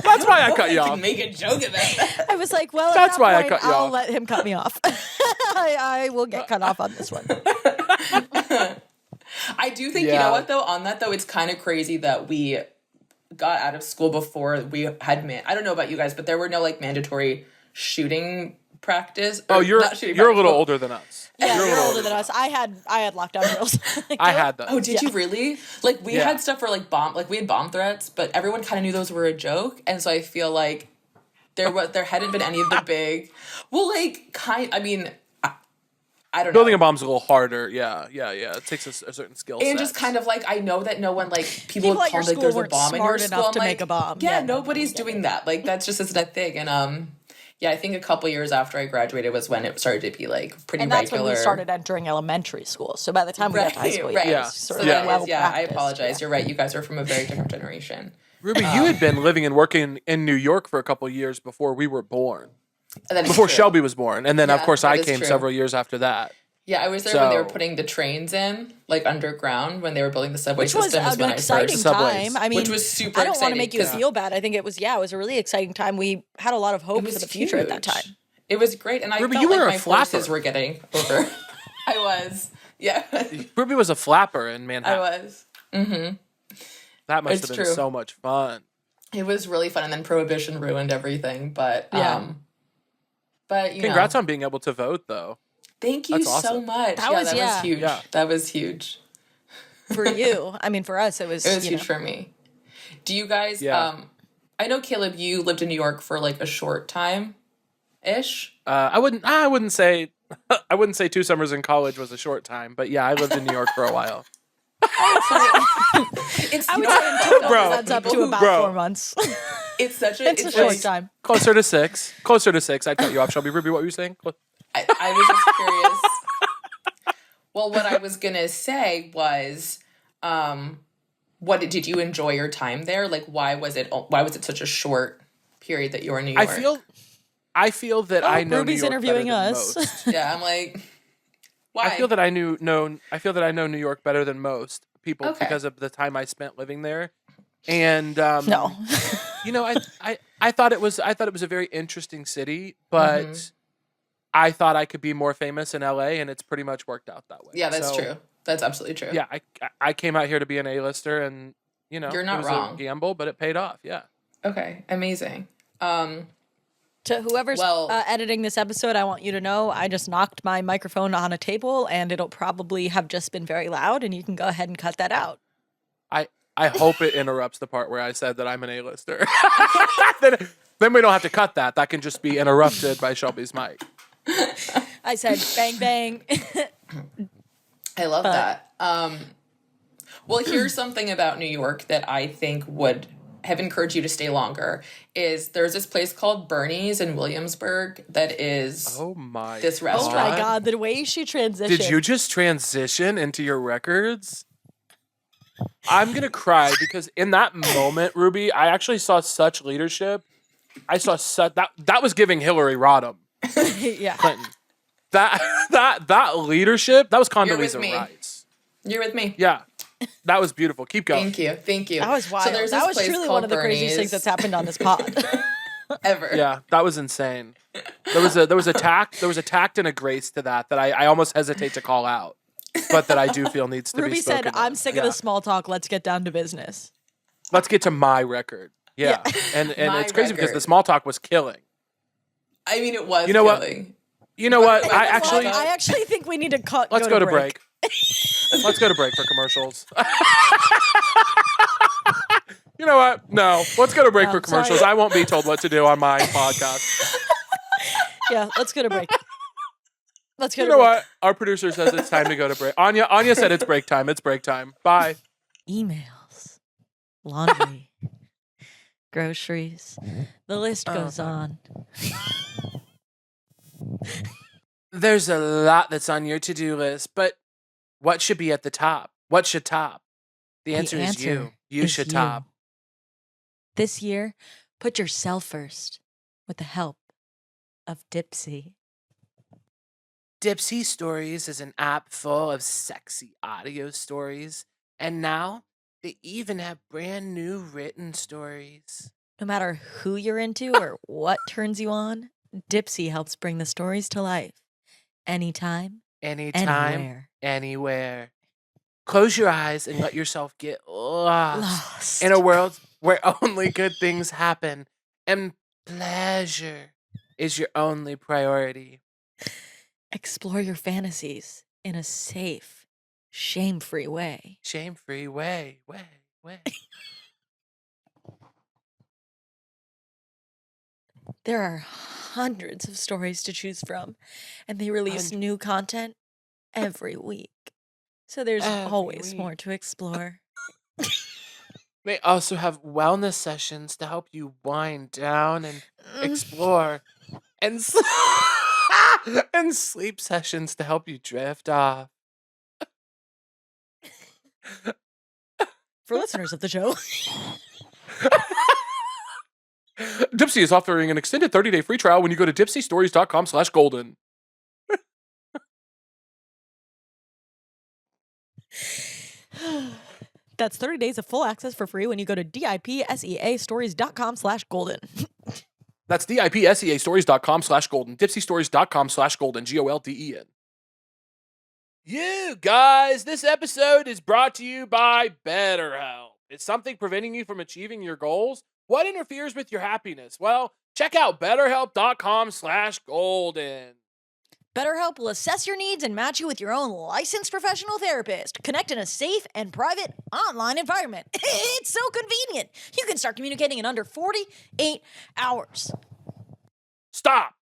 that's why I cut you I off. can make a joke about that. I was like, well, at That's that why I point, cut you I'll off. let him cut me off. I will get cut off on this one. I do think, you Yeah. know what, though? On that, though, it's kind of crazy that we got out of school before we had I don't know about you guys, but there were no, like, mandatory shooting practice. Oh, you're not shooting a little practice, older than us. Yeah, You're a you're little older than us. I had lockdown drills. I had those. Oh, did you really? Like, we Yeah. had stuff for, like, we had bomb threats, but everyone kind of knew those were a joke, and so I feel like there hadn't been any of the big, well, like, I mean, I don't know. Building a bomb's a little harder. Yeah. It takes a certain skill set. And just kind of like, I know that no one, like, people People would at your call, like, school there's a weren't bomb in your smart school. enough I'm to like, make a bomb. Yeah, Yeah, no, nobody's doing that. Like, that's just isn't a thing. And, yeah, I think a couple years after I graduated was when it started to be, like, pretty And that's regular. when we started entering elementary school. So by the time we got to high school, Right. yeah, it Yeah. was sort So of that well is, yeah, I practiced. apologize. You're right. You guys are from a very different generation. Ruby, you had been living and working in New York for a couple years before we were born. That is Before true. Shelby was born. And then, of Yeah, course, that I is came true. several years after that. Yeah, I was there when they were So- putting the trains in, like, underground, when they were building the subway Which was system. Is an when I exciting first. Subways. time. I mean, Which was super I don't want to exciting, make you 'cause- feel bad. I think it was a really exciting time. We had a lot of hope It was for the future at that huge. time. It was great, and I Ruby, felt you like were a my forces flapper. were getting over. I was. Yeah, Ruby was a flapper in I Manhattan. was. That must It's have been true. so much fun. It was really fun, and then Prohibition ruined everything. But Yeah. but you Congrats know, on being able to vote, though. thank you That's so awesome. much. That yeah, was- that yeah. was huge. Yeah. That was huge. For you, I mean, for us, it was. It was you huge know. for me. Do you guys? Yeah. I know Caleb. You lived in New York for like a short time, ish. I wouldn't say 2 summers in college was a short time, but yeah, I lived in New York for a while. It's I would you know say in total, Bro. that's up to People who- about Bro. 4 months. it's such a It's a short like- time. Closer to 6. Closer to 6. I cut you off, Shelby. Ruby, what were you saying? I was just curious. Well, what I was gonna say was, did you enjoy your time there? Like, why was it such a short period that you were in New York? I feel that I know Ruby's New York interviewing better than us. most. Yeah, I'm like, why? I feel that I know New York better than most people Okay. because of the time I spent living there. And No. you know, I thought it was a very interesting city, but I thought I could be more famous in LA, and it's pretty much worked out that way. Yeah, that's So, true. That's absolutely true. Yeah, I came out here to be an A-lister, and you know, You're not it was wrong. a gamble, but it paid off. Yeah. Okay. Amazing. To whoever's Well- editing this episode, I want you to know I just knocked my microphone on a table, and it'll probably have just been very loud, and you can go ahead and cut that out. I hope it interrupts the part where I said that I'm an A-lister. then we don't have to cut that. That can just be interrupted by Shelby's mic. I said bang bang. I love that. Well, here's something about New York that I think would have encouraged you to stay longer. Is there's this place called Bernie's in Williamsburg that is Oh my! this Oh restaurant. my god, the way she transitioned. Did you just transition into your records? I'm gonna cry because in that moment, Ruby, I actually saw such leadership. I saw that was giving Hillary Rodham yeah. Clinton. That leadership, that was You're with Condoleezza me. Rice. You're with me. Yeah, that was beautiful. Keep going. Thank you. That was wild. So there's That this was place truly called one of the craziest Bernie's things that's happened on this pod. ever. Yeah, that was insane. There was a tact and a grace to that I almost hesitate to call out. but that I do feel needs to Ruby be spoken said, of. I'm sick of the small talk. Let's get down to business. Let's get to my record. Yeah. And My it's crazy because record. the small talk was killing. I mean, it was You know what? killing. You know what? I I actually think we need to cut. Let's go to break. Let's go to break for commercials. You know what? No. Let's go to break for commercials. Sorry. I won't be told what to do on my podcast. Yeah, let's go to break. Let's go You to know break. what? Our producer says it's time to go to break. Anya said it's break time. It's break time. Bye. Emails, laundry, groceries. The list goes on. There's a lot that's on your to-do list, but what should be at the top? What should top? The answer is you. You is should you. top. This year, put yourself first with the help of Dipsy. Dipsy Stories is an app full of sexy audio stories, and now they even have brand new written stories. No matter who you're into or what turns you on, Dipsy helps bring the stories to life. Anytime, Anytime, anywhere. Close your eyes and let yourself get lost in a world where only good things happen and pleasure is your only priority. Explore your fantasies in a safe, shame-free way. Shame-free way. There are hundreds of stories to choose from, and they release new content every week. So there's Every always week. more to explore. They also have wellness sessions to help you wind down and explore, and and sleep sessions to help you drift off. For listeners of the show, Dipsy is offering an extended 30-day free trial when you go to dipsystories.com/golden. that's 30 days of full access for free when you go to dipseastories.com/golden. That's dipseastories.com/golden. dipsystories.com/golden. GOLDEN. You guys, this episode is brought to you by BetterHelp. Is something preventing you from achieving your goals? What interferes with your happiness? Well, check out betterhelp.com/golden. BetterHelp will assess your needs and match you with your own licensed professional therapist. Connect in a safe and private online environment. It's so convenient. You can start communicating in under 48 hours. Stop.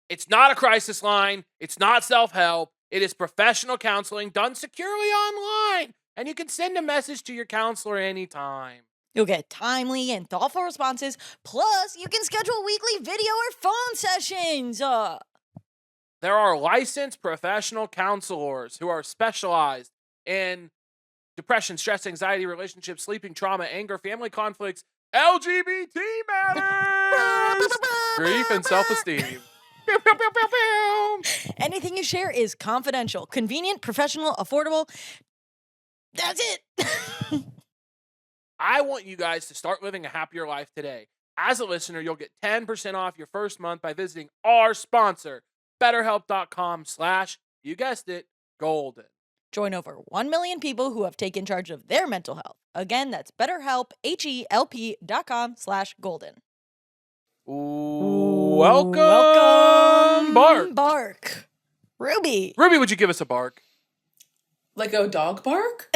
It's not a crisis line. It's not self-help. It is professional counseling done securely online. And you can send a message to your counselor anytime. You'll get timely and thoughtful responses. Plus, you can schedule weekly video or phone sessions. There are licensed professional counselors who are specialized in depression, stress, anxiety, relationships, sleeping, trauma, anger, family conflicts, LGBT matters, grief, and self-esteem. Pew, pew, pew, pew, pew. Anything you share is confidential, convenient, professional, affordable. That's it. I want you guys to start living a happier life today. As a listener, you'll get 10% off your first month by visiting our sponsor, BetterHelp.com/you guessed it, golden. Join over 1 million people who have taken charge of their mental health. Again, that's BetterHelp, HELP.com/golden. Welcome, Bark. Bark. Ruby. Ruby, would you give us a bark? Like a dog bark?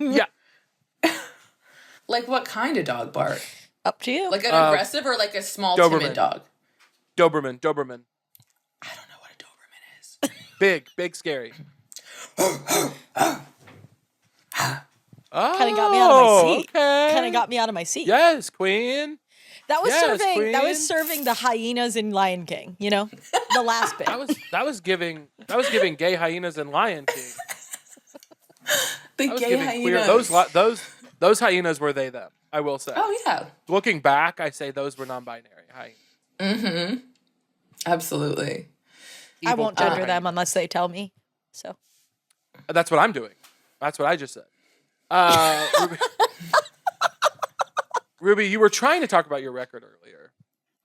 Yeah. Like what kind of dog bark? Up to you. Like an aggressive or like a small, Doberman. timid dog? Doberman. I don't know what a Doberman is. Big, scary. Kind of got me out of my seat. Okay. Kind of got me out of my seat. Yes, queen. That was Yes, serving queen. the hyenas in Lion King, you know? The last bit. That was giving gay hyenas and Lion King. The That was gay giving hyenas. those hyenas were they them, I will say. Oh, yeah. Looking back, I say those were non-binary hyenas. Mm-hmm. Absolutely. I Evil won't gender hyenas. them unless they tell me. So That's what I'm doing. That's what I just said. Ruby, you were trying to talk about your record earlier.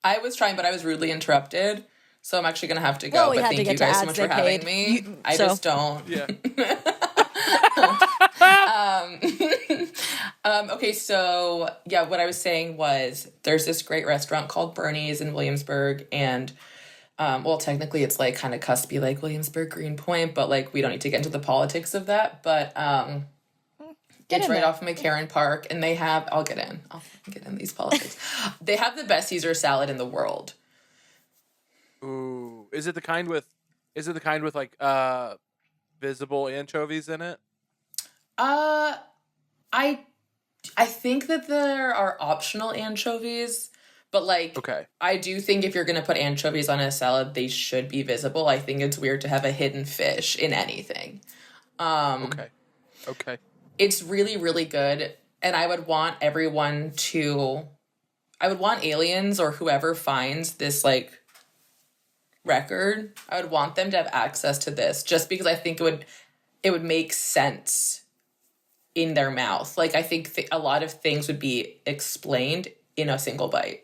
I was trying, but I was rudely interrupted. So I'm actually going to have to go. Well, we but had to thank get you to guys so ads much they for having paid. me. I So- just don't. Yeah. Okay, so yeah, what I was saying was there's this great restaurant called Bernie's in Williamsburg, and well, technically it's like kind of cuspy like Williamsburg, Greenpoint, but like we don't need to get into the politics of that. But Get it's in right there. off of McCarran Park, and they have I'll get in these politics. They have the best Caesar salad in the world. Ooh, is it the kind with like visible anchovies in it? I think that there are optional anchovies, but like Okay. I do think if you're gonna put anchovies on a salad, they should be visible. I think it's weird to have a hidden fish in anything. Okay. It's really, really good, and I would want aliens or whoever finds this like record, I would want them to have access to this just because I think it would make sense in their mouth. Like I think a lot of things would be explained in a single bite.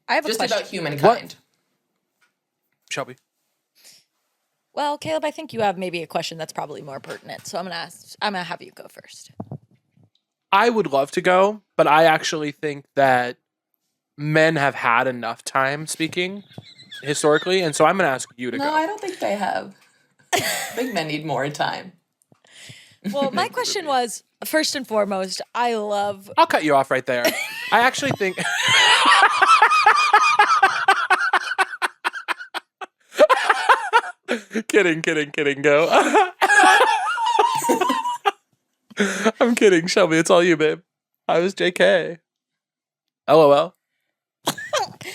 I have a Just question. about humankind. Shelby. Well, Caleb, I think you have maybe a question that's probably more pertinent. So I'm gonna have you go first. I would love to go, but I actually think that men have had enough time speaking historically, and so I'm going to ask you to No, go. I don't think they have. I think men need more time. Well, my question was, first and foremost, I'll cut you off right there. I actually think kidding, go. I'm kidding, Shelby. It's all you, babe. I was JK. LOL.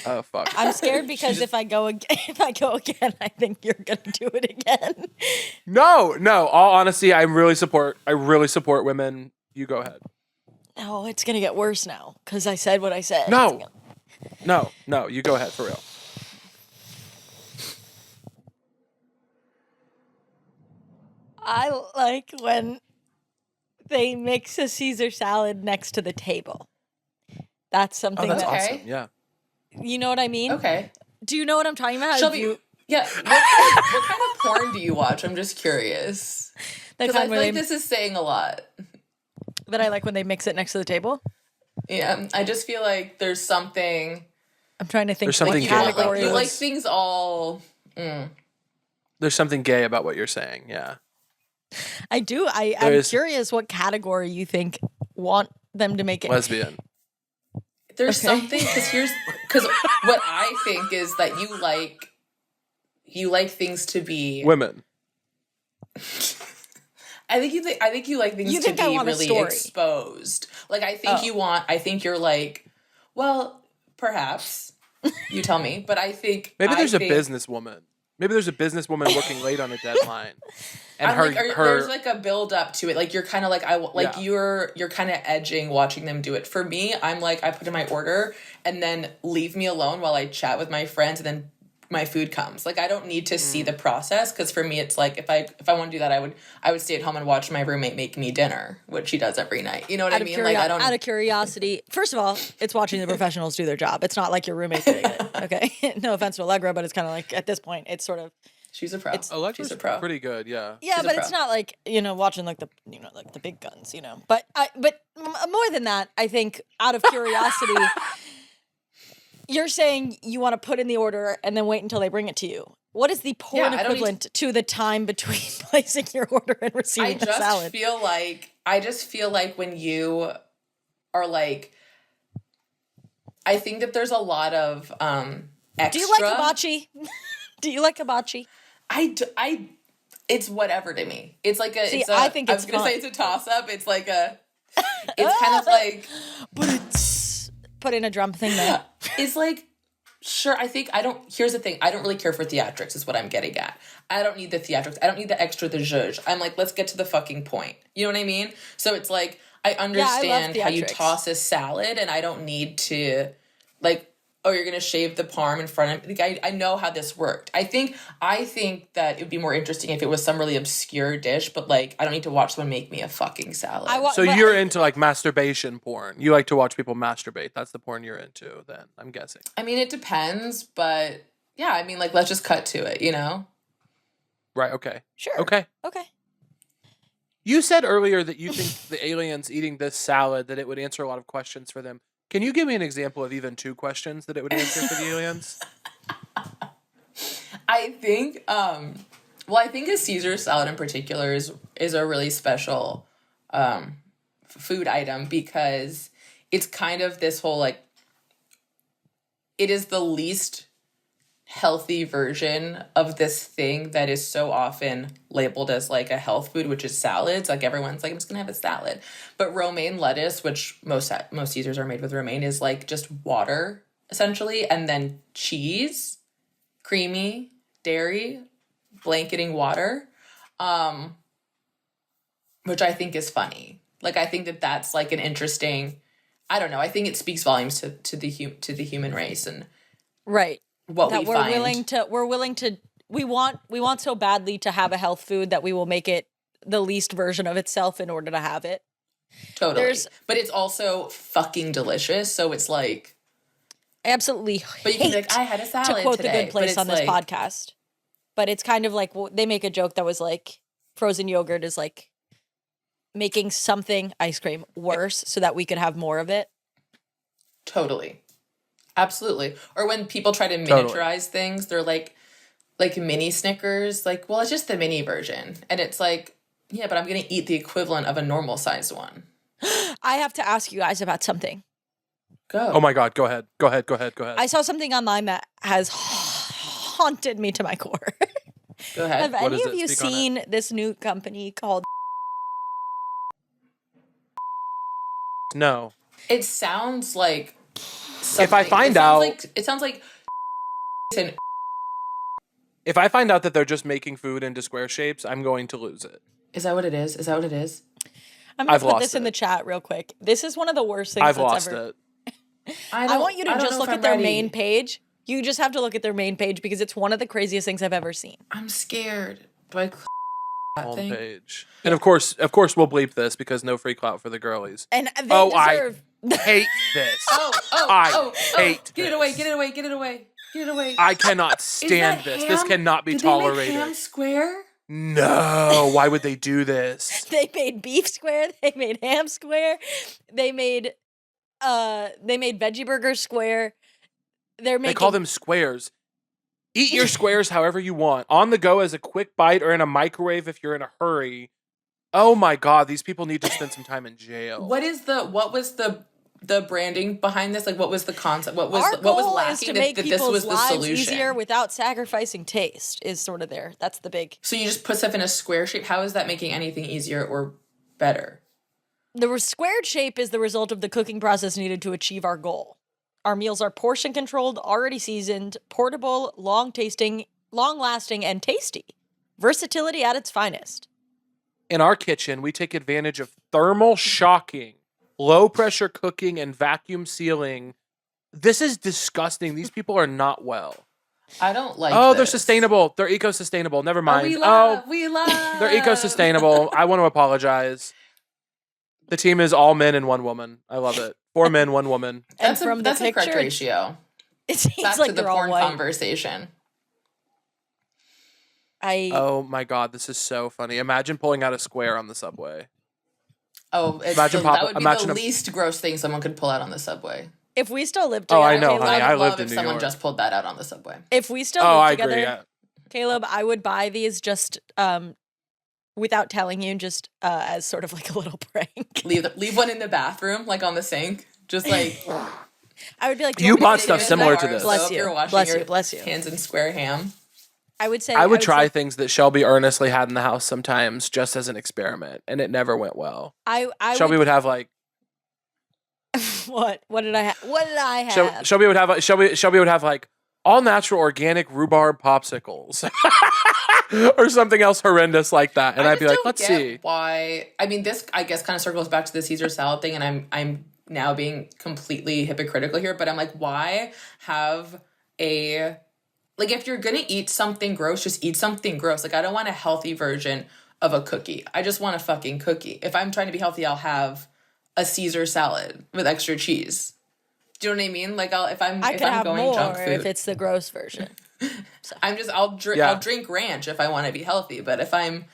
Oh fuck. I'm scared because if I go again, I think you're gonna do it again. No. All honesty, I really support women. You go ahead. Oh, it's gonna get worse now because I said what I said. No. You go ahead for real. I like when they mix a Caesar salad next to the table. That's something that's that okay. Awesome. Yeah. you know what I mean. Okay. Do you know what I'm talking about? Shelby, yeah. What kind of porn do you watch? I'm just curious. The Because I kind feel where like this is saying a lot. that I like when they mix it next to the table. Yeah, I just feel like there's something. I'm trying to think There's of something the gay about category. You this. like things all. There's something gay about what you're saying. Yeah. I do. I'm There's- curious what category you think want them to make it. Lesbian. There's Okay. something because what I think is that you like things to be. Women. I think you like things You to think I be want a really story. exposed. Like I think Oh. I think you're like, well, perhaps you tell me, but I think Maybe there's a think- businesswoman. Maybe there's a businesswoman working late on a deadline, and I'm like, there's like a build up to it. Like you're kind of like Yeah. you're kind of edging watching them do it. For me, I'm like I put in my order and then leave me alone while I chat with my friends, and then my food comes. Like I don't need to see the process because for me it's like if I want to do that, I would stay at home and watch my roommate make me dinner, which she does every night. You know what I mean? Like I don't. Out of curiosity, first of all, it's watching the professionals do their job. It's not like your roommate doing it. Okay, no offense to Allegra, but it's kind of like at this point, it's sort of She's a pro. Allegra's She's a pro. pretty good. Yeah. yeah, She's a but it's pro. not like watching like the like the big guns, But more than that, I think out of curiosity. You're saying you want to put in the order and then wait until they bring it to you. What is the porn Yeah, I don't need equivalent to the time between placing your order and I receiving the just salad? feel like when you are like, I think that there's a lot of extra. Do you like hibachi? Do you like hibachi? It's whatever to me. It's like a. See, it's a I think I it's was gonna fun. say it's a toss up. It's like a. It's kind of like. But it's put in a drum thing there. It's like. Sure, here's the thing. I don't really care for theatrics is what I'm getting at. I don't need the theatrics. I don't need the extra, the zhuzh. I'm like, let's get to the fucking point. You know what I mean? So it's like, I understand how you theatrics. toss a salad and I don't need to, like, oh, you're going to shave the parm in front of me. Like, I know how this worked. I think that it would be more interesting if it was some really obscure dish, but like, I don't need to watch someone make me a fucking salad. So you're into like masturbation porn. You like to watch people masturbate. That's the porn you're into then, I'm guessing. I mean, it depends, but Yeah, I mean, like, let's just cut to it, you know? Right, okay. Sure. Okay. Okay. You said earlier that you think the aliens eating this salad, that it would answer a lot of questions for them. Can you give me an example of even 2 questions that it would answer for the aliens? I think, I think a Caesar salad in particular is a really special food item because it's kind of this whole, like, it is the least healthy version of this thing that is so often labeled as like a health food, which is salads. Like everyone's like, I'm just gonna have a salad. But romaine lettuce, which most Caesars are made with romaine, is like just water essentially, and then cheese, creamy dairy, blanketing water, which I think is funny. Like I think that that's like an interesting. I don't know. I think it speaks volumes to the human race and right. What that we we're find. willing to we want so badly to have a health food that we will make it the least version of itself in order to have it. Totally. But it's also fucking delicious, so it's like absolutely. But you can be like, I had a salad to quote today, The Good Place on this like, podcast. But it's kind of like they make a joke that was like frozen yogurt is like making something ice cream worse so that we could have more of it. Totally. Absolutely. Or when people try to miniaturize things, they're like mini Snickers, like, well, it's just the mini version. And it's like, yeah, but I'm going to eat the equivalent of a normal sized one. I have to ask you guys about something. Go. Oh my God, go ahead. I saw something online that has haunted me to my core. Go ahead. Have What any is of it? you Speak on seen this new company called No. It sounds like something. If I find out, it sounds like if I find out that they're just making food into square shapes, I'm going to lose it. Is that what it is? Is that what it is? I'm going I've to put lost this in it. the chat real quick. This is one of the worst things I've that's lost ever. it. I want you to just look at their ready. main page. You just have to look at their main page because it's one of the craziest things I've ever seen. I'm scared. Do I that thing? Homepage. And of course we'll bleep this because no free clout for the girlies. And they deserve. I hate this. I hate Get it away, get it away, get it away. Get it away. I cannot Is stand that this. ham? This cannot be Did they make tolerated. ham square? No, why would they do this? They made beef square. They made ham square. They made veggie burger square. They call them squares. Eat your squares however you want. On the go as a quick bite or in a microwave if you're in a hurry. Oh my God, these people need to spend some time in jail. What was the branding behind this? Like, what was the concept? What was Our what goal was is lacking to that, make that this people's was the lives solution? easier without sacrificing taste. Is sort of there. That's the big. So you just put stuff in a square shape. How is that making anything easier or better? The squared shape is the result of the cooking process needed to achieve our goal. Our meals are portion controlled, already seasoned, portable, long-lasting, and tasty. Versatility at its finest. In our kitchen, we take advantage of thermal shocking, low pressure cooking, and vacuum sealing. This is disgusting. These people are not well. I don't like They're this. sustainable. They're eco-sustainable. Never mind. We love. They're eco-sustainable. I want to apologize. The team is all men and one woman. I love it. 4 men, 1 woman. And That's from that's the a correct picture, ratio. it seems Back like to the they're all porn white. conversation. Oh my God, this is so funny. Imagine pulling out a square on the subway. Oh, Imagine that would be imagine the a- least gross thing someone could pull out on the subway. If we still lived Oh, together, I know, Caleb, honey. I would lived love in if New someone York. just pulled that out on the subway. if we still Oh, I lived agree. together, Yeah. Caleb, I would buy these just without telling you, just as sort of like a little prank. Leave one in the bathroom, like on the sink. Just like I would be like, "Do You want me bought to stuff take similar this to back?" this. Bless if you. you're washing Bless your you. Bless you. hands in square ham. I would say I would try say- things that Shelby earnestly had in the house sometimes just as an experiment, and it never went well. I Shelby would have like what? What did I have? What did I have? Shelby would have Shelby would have like all natural organic rhubarb popsicles or something else horrendous like that, and I I'd be just like, don't let's get see. why. I mean, this I guess kind of circles back to the Caesar salad thing, and I'm now being completely hypocritical here, but I'm like, why have a like if you're gonna eat something gross, just eat something gross. Like I don't want a healthy version of a cookie. I just want a fucking cookie. If I'm trying to be healthy, I'll have a Caesar salad with extra cheese. Do you know what I mean? Like if I'm I could if I'm have going more junk food. if it's the gross version. I'll drink ranch if I want to be healthy, but if I'm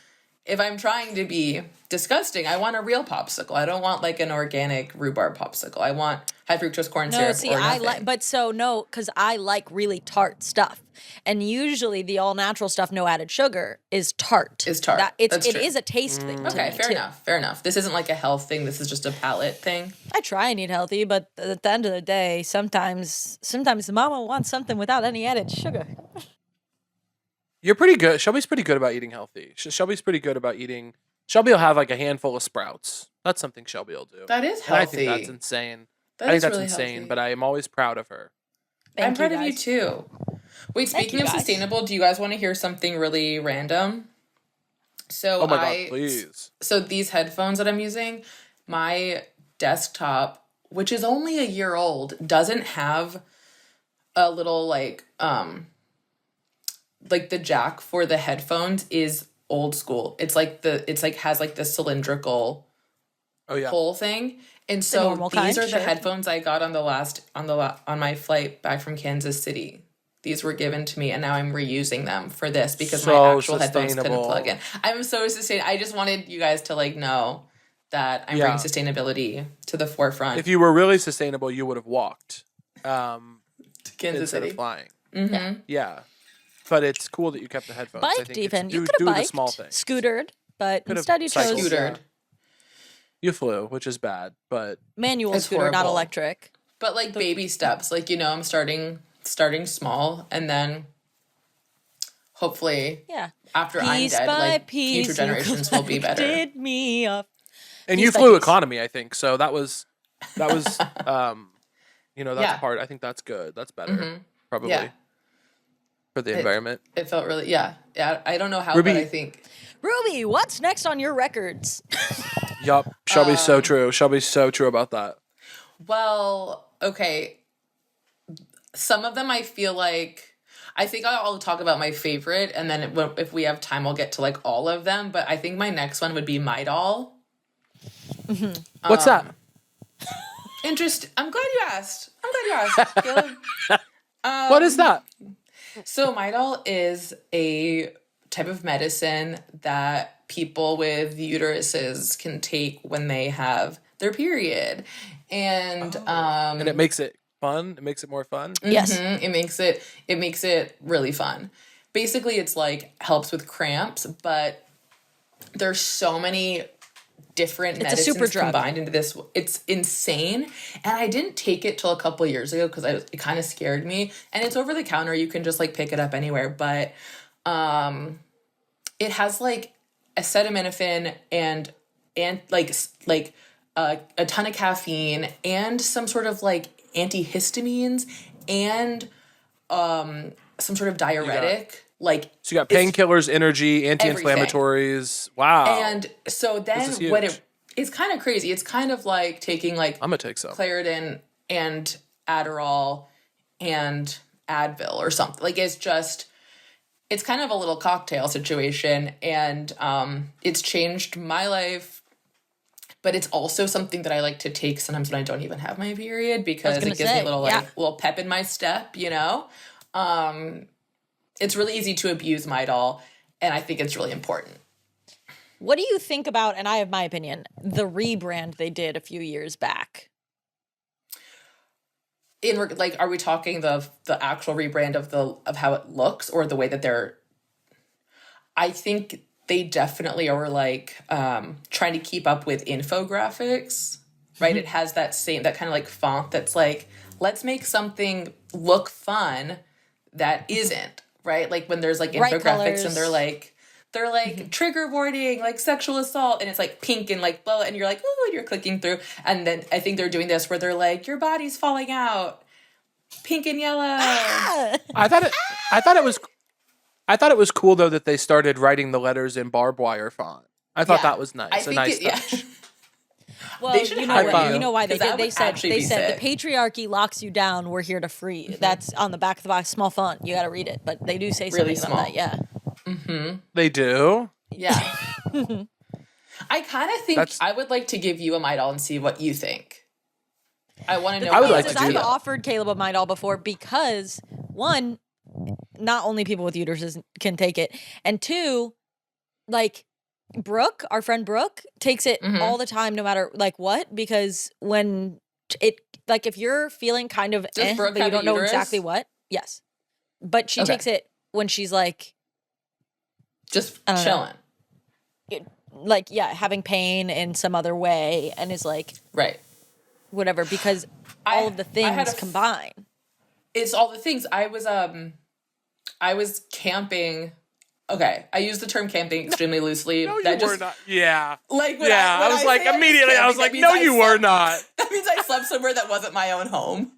trying to be disgusting, I want a real popsicle. I don't want like an organic rhubarb popsicle. I want high fructose corn syrup or nothing. Because I like really tart stuff. And usually the all natural stuff, no added sugar, is tart. That's true. It is a taste thing. Okay, fair enough. This isn't like a health thing. This is just a palate thing. I try and eat healthy, but at the end of the day, sometimes mama wants something without any added sugar. You're pretty good. Shelby's pretty good about eating healthy. Shelby's pretty good about eating. Shelby will have like a handful of sprouts. That's something Shelby will do. That is And I healthy. think that's insane. That I think is that's really insane, healthy. but I am always proud of her. I'm proud of you too. Wait, speaking of guys. sustainable, do you guys want to hear something really random? So Oh my God, please. So these headphones that I'm using, my desktop, which is only a year old, doesn't have a little like the jack for the headphones is old school. It's like has like the cylindrical hole thing. And so these are the headphones I got on my flight back from Kansas City. These were given to me, and now I'm reusing them for this because my actual headphones couldn't plug in. I'm so sustainable. I just wanted you guys to like know that I'm bringing sustainability to the forefront. If you were really sustainable, you would have walked to Kansas instead City. of flying. Mm-hmm. Yeah. But it's cool that you kept the headphones. I Biked think even. do You could have the biked, small things. scootered, but Could've instead you chose cycled. You flew, which is bad, but manual It's scooter, not horrible. electric. But like baby steps, like I'm starting small, and then hopefully, after I'm dead, like future generations will be better. Did me up. And you flew economy, I think. So that was that's part. I think that's good. That's better, probably for the environment. It felt really, yeah. I don't know how, Ruby, but I think. Ruby, what's next on your records? Yup, Shelby's so true. Shelby's so true about that. Well, okay. Some of them I feel like, I think I'll talk about my favorite, and then if we have time, I'll get to like all of them. But I think my next one would be Midol. What's that? I'm glad you asked. Caleb. What is that? So Midol is a type of medicine that people with uteruses can take when they have their period. And And it makes it fun. It makes it more fun. Yes. It makes it really fun. Basically, it's like helps with cramps, but there's so many different medicines super drug. combined into this. It's insane. And I didn't take it till a couple years ago because it kind of scared me. And it's over the counter. You can just like pick it up anywhere. But it has like acetaminophen and like a ton of caffeine and some sort of like antihistamines and some sort of diuretic. So you got painkillers, energy, anti-inflammatories. Wow. And so then it's kind of crazy. It's kind of like taking like I'm gonna take some Claritin and Adderall and Advil or something. Like it's kind of a little cocktail situation, and it's changed my life. But it's also something that I like to take sometimes when I don't even have my period because it gives me a little little pep in my step, It's really easy to abuse Midol, and I think it's really important. What do you think about, and I have my opinion, the rebrand they did a few years back? Are we talking the actual rebrand of how it looks, or the way that they're? I think they definitely are like trying to keep up with infographics, right? It has that kind of like font that's like, let's make something look fun that isn't. Right? Like when there's like infographics colors. and they're like trigger warning, like sexual assault, and it's like pink and like blah, and you're like, oh, and you're clicking through. And then I think they're doing this where they're like, your body's falling out. Pink and yellow. I thought it was cool though that they started writing the letters in barbed wire font. I thought that was nice. A nice touch. Well, They should you hire know why they 'cause that did. They would said actually be the sick. patriarchy locks you down. We're here to free you. That's on the back of the box, small font. You got to read it, but they do say Really something about small. that. Yeah. They do. Yeah. I kind of think I would like to give you a Midol and see what you think. I want to know. I would like to do I've that. offered Caleb a Midol before because one, not only people with uteruses can take it, and 2, like Brooke, our friend Brooke, takes it all the time, no matter like what, because when it like if you're feeling kind of but you don't know exactly what, yes, but she takes it when she's like just chilling, like having pain in some other way, and is like whatever, because all of the things combine. It's all the things. I was camping. Okay, I use the term camping extremely loosely. No, that you were not. Yeah. Like when I was like, immediately, I was like, no, you were not. That means I slept somewhere that wasn't my own home.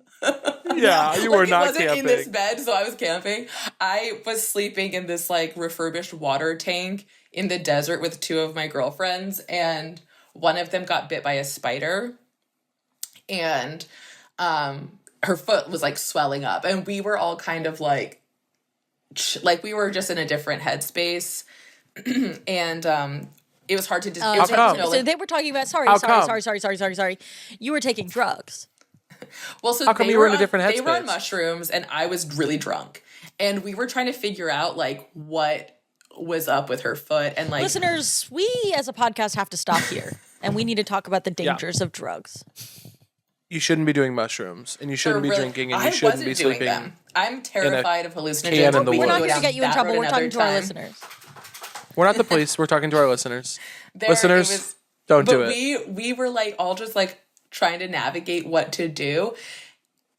Yeah, you were not camping. It wasn't in this bed, so I was camping. I was sleeping in this like refurbished water tank in the desert with 2 of my girlfriends, and one of them got bit by a spider, and her foot was like swelling up, and we were all kind of like we were just in a different headspace, and it was hard to just. So they were talking about. Sorry. You were taking drugs. Well, so how come you were in a different headspace? They were on mushrooms, and I was really drunk, and we were trying to figure out like what was up with her foot, and like listeners, we as a podcast have to stop here, and we need to talk about the dangers of drugs. You shouldn't be doing mushrooms, and you shouldn't be drinking, and you shouldn't be sleeping. Them. I'm terrified of hallucinogens. We're not going to get you in trouble. We're talking to our listeners. We're not the police. We're talking to our listeners. Listeners, don't do it. We were like all just like trying to navigate what to do,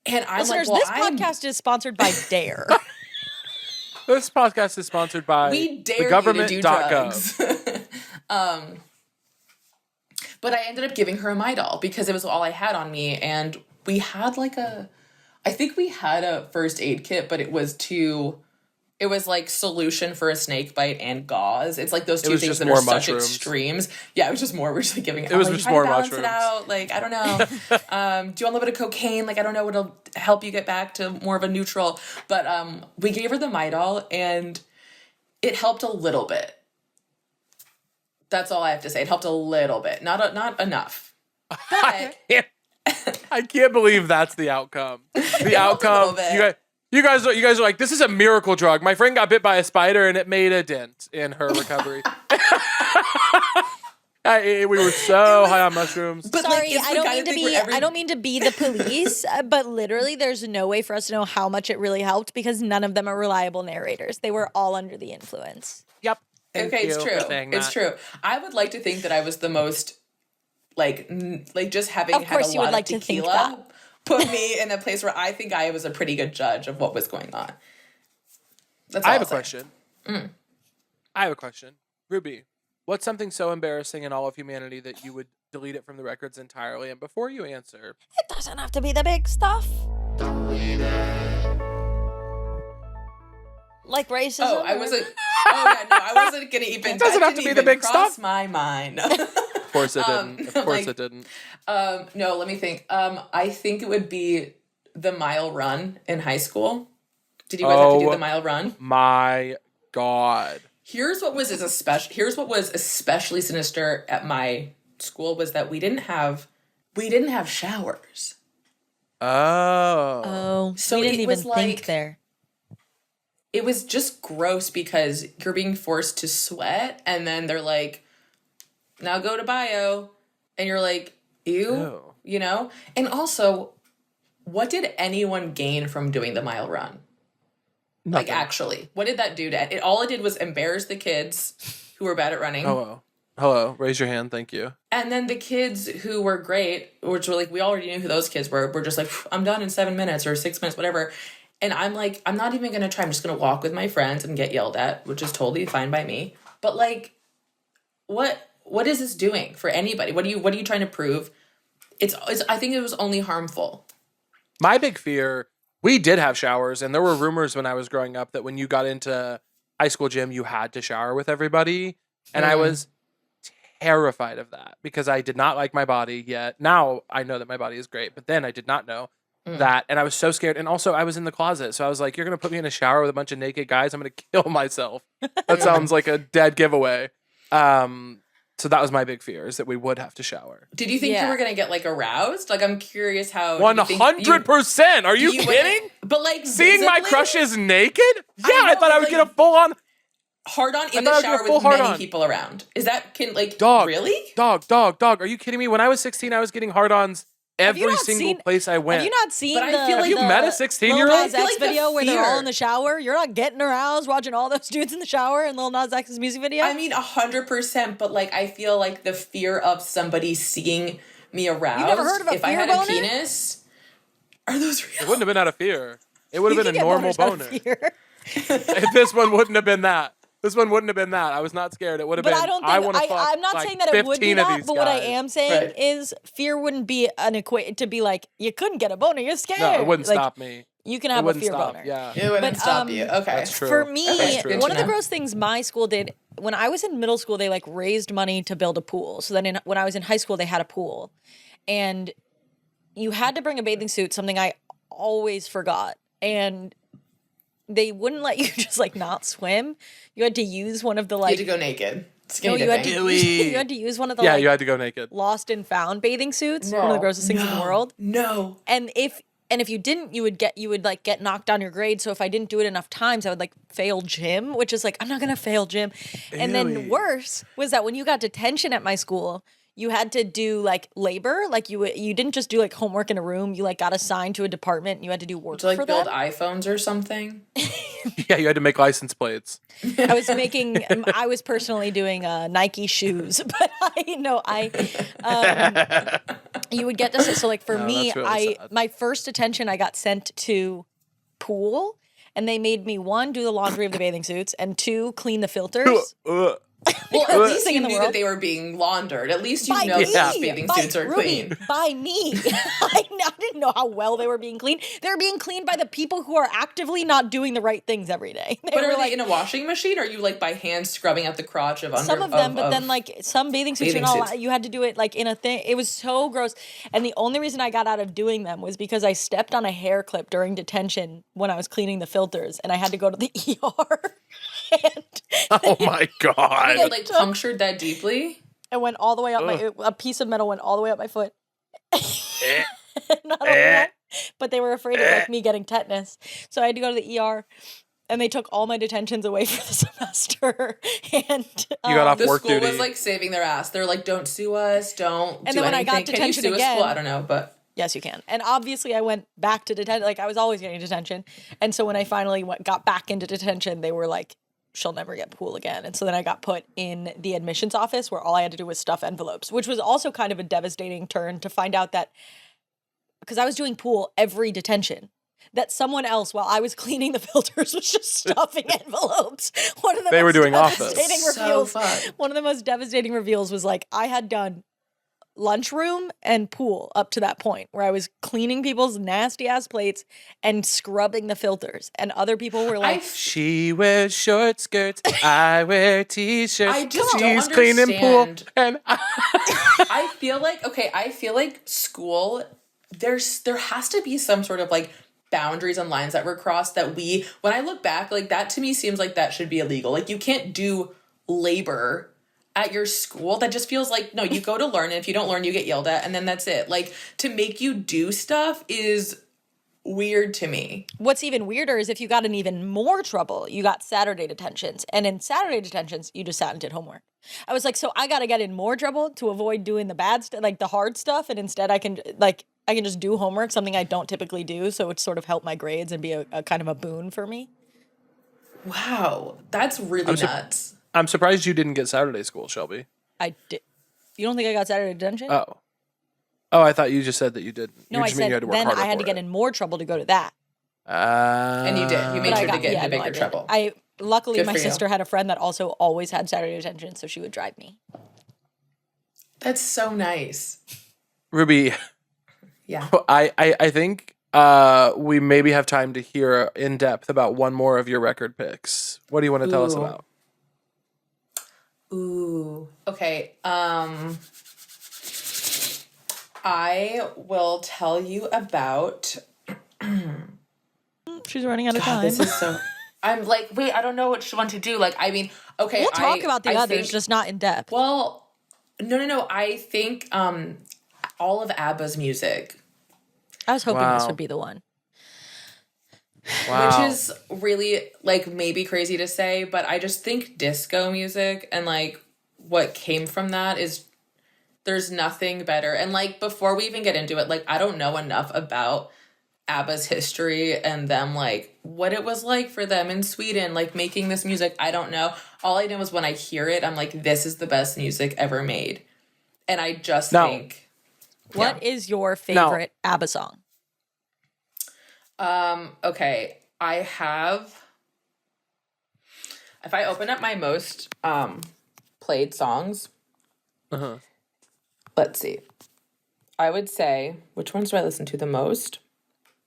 and I'm listeners, like, this podcast is sponsored by Dare. This podcast is sponsored by the government.gov. But I ended up giving her a Midol because it was all I had on me. And we had I think we had a first aid kit, but it was like solution for a snake bite and gauze. It's like those 2 things that are such extremes. Yeah, it was just more. We're just like giving it. It was just more mushrooms. It out. Like, I don't know. Do you want a little bit of cocaine? Like, I don't know what'll help you get back to more of a neutral. But we gave her the Midol, and it helped a little bit. That's all I have to say. It helped a little bit, not enough. But I can't believe that's the outcome. The outcome. You guys are like, this is a miracle drug. My friend got bit by a spider, and it made a dent in her recovery. We were so high on mushrooms. But sorry, I don't mean to be the police, but literally, there's no way for us to know how much it really helped because none of them are reliable narrators. They were all under the influence. Yep. Okay, it's true. It's true. I would like to think that I was the most, like just having had a lot of tequila put me in a place where I think I was a pretty good judge of what was going on. That's all I have a question. I have a question. Ruby, what's something so embarrassing in all of humanity that you would delete it from the records entirely? And before you answer... It doesn't have to be the big stuff. Like racism? Oh, I wasn't going to even... It doesn't have to be the big stuff. My mind. Of course it didn't. Of course it didn't. No, let me think. I think it would be the mile run in high school. Did you guys have to do the mile run? My God. Here's what was especially sinister at my school was that we didn't have showers. Oh. So we didn't even think there. It was just gross because you're being forced to sweat, and then they're like, now go to bio, and you're like, ew, you know? And also, what did anyone gain from doing the mile run? Nothing. Like, actually, what did that do to it? All it did was embarrass the kids who were bad at running. Hello, raise your hand, thank you. And then the kids who were great, which were like, we already knew who those kids were just like, I'm done in 7 minutes or 6 minutes, whatever. And I'm like, I'm not even going to try. I'm just going to walk with my friends and get yelled at, which is totally fine by me. But like, what is this doing for anybody? What are you trying to prove? It's I think it was only harmful. My big fear, we did have showers, and there were rumors when I was growing up that when you got into high school gym, you had to shower with everybody. And I was terrified of that because I did not like my body yet. Now I know that my body is great, but then I did not know that. And I was so scared. And also I was in the closet. So I was like, you're going to put me in a shower with a bunch of naked guys? I'm going to kill myself. That sounds like a dead giveaway. So that was my big fear, is that we would have to shower. Did you think you were gonna get like aroused? Like, I'm curious how. 100%. Are you kidding? But like seeing my visibly? crushes naked? Yeah, I know, thought I would like, get a full on hard on in I thought the I'd do a shower full with hard many on. people around. Is that dog. really? Dog. Are you kidding me? When I was 16, I was getting hard-ons every single place I went. Have you not seen But I feel like you met a 16-year-old? Lil Nas I feel X like the video where they're all fear- in the shower? You're not getting aroused watching all those dudes in the shower in Lil Nas X's music video? I mean, 100%. But like, I feel like the fear of somebody seeing me aroused. never heard of a if I fear had boner? a penis, are those real? It wouldn't have been out of fear. It would have been a You can get normal boners out of boner. fear. This one wouldn't have been that. This one wouldn't have been that. I was not scared. It would have But been. I don't think want to fuck. I'm not like saying that it would be 15 of that, these but what I guys. am saying Right. is fear wouldn't be an equate to be like you couldn't get a boner, you're scared. No, it wouldn't Like, stop me. You can It have a wouldn't fear stop. boner. Yeah. It wouldn't But, stop you. Okay. That's true. For me, That's true. one of the know. gross things my school did when I was in middle school, they like raised money to build a pool. So then when I was in high school, they had a pool, and you had to bring a bathing suit, something I always forgot, and they wouldn't let you just like not swim. You had to use one of the You like had to go naked. Skinny you had dipping. to you had to use one of the Yeah, like, you had to go naked. lost and found bathing suits. One of the grossest things in the world. No. And if you didn't, you would like get knocked down your grade. So if I didn't do it enough times, I would like fail gym, which is like I'm not gonna fail gym. And then worse was that when you got detention at my school, you had to do like labor. Like you didn't just do like homework in a room. You like got assigned to a department. And you had to do work To like for build them. iPhones or something. Yeah, you had to make license plates. I was personally doing Nike shoes, but you would get to, so like for No, me, that's really sad. my first detention, I got sent to pool, and they made me 1, do the laundry of the bathing suits, and 2, clean the filters. Well, at least thing you in the knew world. that they were being laundered. At least you By know me, that these bathing by suits are Ruby, clean. by me. I didn't know how well they were being cleaned. They were being cleaned by the people who are actively not doing the right things every day. But are they in a washing machine, or are you like by hand scrubbing out the crotch of under? Some of them, but then like some bathing suits bathing and all, suits. you had to do it like in a thing. It was so gross. And the only reason I got out of doing them was because I stepped on a hair clip during detention when I was cleaning the filters, and I had to go to the ER. And Oh my god. it like punctured that deeply. it went all the way up a piece of metal went all the way up my foot. Not only that, but they were afraid of like me getting tetanus, so I had to go to the ER. And they took all my detentions away for the semester. And You got off The work school duty. was like saving their ass. They're like, "Don't sue us. Don't And do then when I anything." got Can you detention sue a again- school? I don't know, but yes, you can. And obviously, I went back to detention. Like I was always getting detention. And so when I finally got back into detention, they were like, "She'll never get pool again." And so then I got put in the admissions office where all I had to do was stuff envelopes, which was also kind of a devastating turn to find out that because I was doing pool every detention, that someone else, while I was cleaning the filters, was just stuffing envelopes. One of the They were most doing office. devastating So reveals. fun. One of the most devastating reveals was like I had done lunchroom and pool up to that point where I was cleaning people's nasty ass plates and scrubbing the filters, and other people were like, She wears short skirts. I wear t-shirts. I just don't She's cleaning pool, understand. and I feel like school. There has to be some sort of like boundaries and lines that were crossed that when I look back, like that to me seems like that should be illegal. Like you can't do labor at your school. That just feels like, no, you go to learn, and if you don't learn, you get yelled at, and then that's it. Like to make you do stuff is weird to me. what's even weirder is if you got in even more trouble, you got Saturday detentions. And in Saturday detentions, you just sat and did homework. I was like, so I got to get in more trouble to avoid doing the bad stuff, like the hard stuff. And instead I can just do homework, something I don't typically do. So it sort of help my grades and be a kind of a boon for me. Wow, that's really nuts. I'm surprised you didn't get Saturday school, Shelby. I did. You don't think I got Saturday detention? Oh, I thought you just said that you didn't. no, you I just mean said you had to work then harder I had to for get it. in more trouble to go to that. And you did. You made But sure to get into I bigger did. trouble. Luckily, Good my for you. sister had a friend that also always had Saturday detention, so she would drive me. That's so nice. Ruby, Yeah. I think we maybe have time to hear in depth about one more of your record picks. What do you want to tell us Ooh. about? Ooh. Okay. I will tell you about. She's running out of God, time. this is so. I'm like, wait, I don't know which one to do. Like, I mean, okay. We'll talk about the I others, think- just not in depth. Well, No. I think all of ABBA's music, I was hoping this Wow. would be the one. Wow. which is really like maybe crazy to say, but I just think disco music and like what came from that is there's nothing better. And like before we even get into it, like I don't know enough about ABBA's history and them like what it was like for them in Sweden, like making this music. I don't know. All I know is when I hear it, I'm like, this is the best music ever made. And I just think. What is your favorite ABBA song? Okay. I have, if I open up my most played songs, let's see. I would say, which ones do I listen to the most?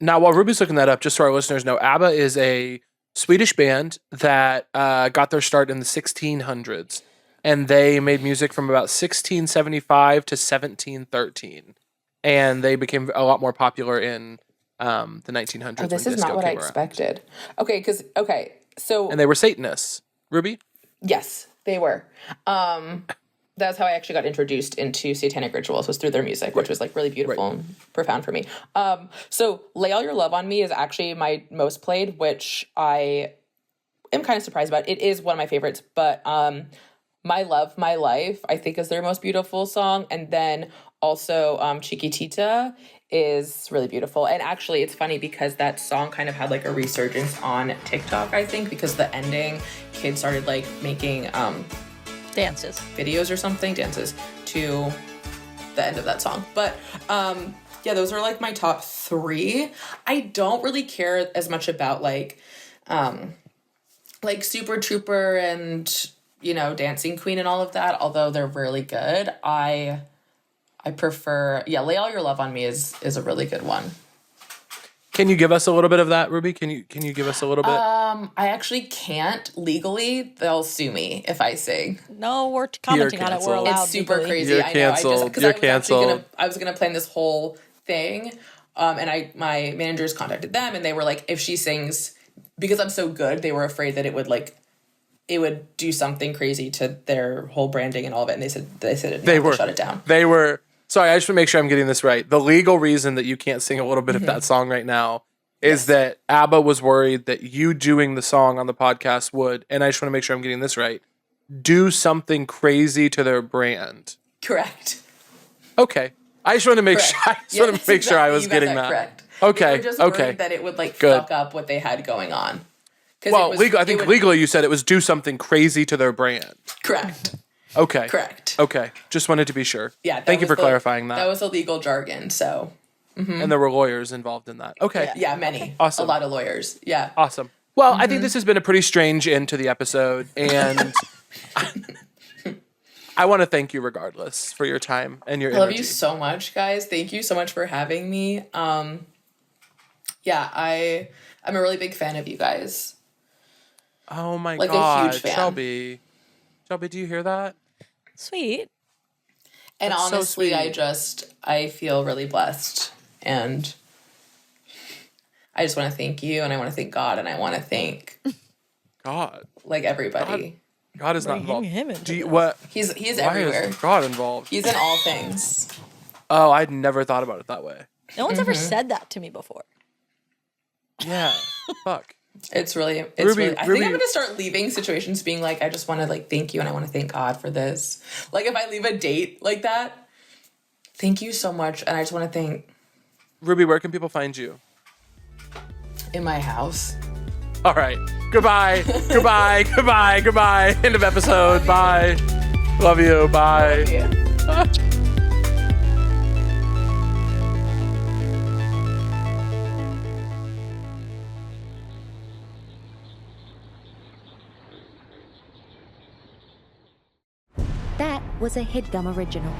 Now, while Ruby's looking that up, just so our listeners know, ABBA is a Swedish band that got their start in the 1600s. And they made music from about 1675 to 1713. And they became a lot more popular in the 1900s. Oh, this when is not disco what I came around. expected. So. And they were Satanists. Ruby? Yes, they were. That's how I actually got introduced into satanic rituals, was through their music, which was like really beautiful and profound for me. So Lay All Your Love on Me is actually my most played, which I am kind of surprised about. It is one of my favorites, but My Love, My Life, I think is their most beautiful song. And then also Chiquitita is really beautiful. And actually it's funny because that song kind of had like a resurgence on TikTok, I think, because the ending, kids started like making Dances. videos or something, dances to the end of that song. But yeah, those are like my top three. I don't really care as much about like Super Trooper and, you know, Dancing Queen and all of that, although they're really good. I prefer, Lay All Your Love on Me is a really good one. Can you give us a little bit of that, Ruby? Can you give us a little bit? I actually can't legally. They'll sue me if I sing. No, we're commenting on it. We're canceled. allowed. It's super legally. crazy. You're I know. canceled. You're canceled. I was gonna plan this whole thing, and my managers contacted them, and they were like, if she sings, because I'm so good, they were afraid that it would do something crazy to their whole branding and all of it. And they said they were shut it down. They were. Sorry, I just want to make sure I'm getting this right. The legal reason that you can't sing a little bit of that song right now is that ABBA was worried that you doing the song on the podcast would, and I just want to make sure I'm getting this right, do something crazy to their brand. Correct. Okay. I just want to make sure. I just want to make sure I was getting that. Correct. Okay. They were just worried that it would like fuck up what they had going on. Well, I think legally you said it was do something crazy to their brand. Correct. Okay. Correct. Okay. Just wanted to be sure. Yeah. Thank you for clarifying that. That was a legal jargon. So. And there were lawyers involved in that. Okay. Yeah, many. Awesome. A lot of lawyers. Yeah. Awesome. Well, I think this has been a pretty strange end to the episode, and I want to thank you regardless for your time and your energy. I love you so much, guys. Thank you so much for having me. Yeah, I'm a really big fan of you guys. Oh my Like God, a huge fan. Shelby, do you hear that? Sweet. And That's so honestly, sweet. I feel really blessed. And I just want to thank you, and I want to thank God, and I want to thank God, like everybody. God is not involved. him into Do you, this. what? He's Why everywhere. is God involved? He's in all things. Oh, I'd never thought about it that way. No one's ever said that to me before. Yeah. Fuck. It's really, Ruby- I think Ruby- I'm going to start leaving situations being like, I just want to like thank you, and I want to thank God for this. Like if I leave a date like that, thank you so much. And I just want to thank Ruby, where can people find you? in my house. All right. Goodbye. Goodbye. Goodbye. Goodbye. End of episode. Bye. Love you. Bye. Yeah. That was a Headgum original.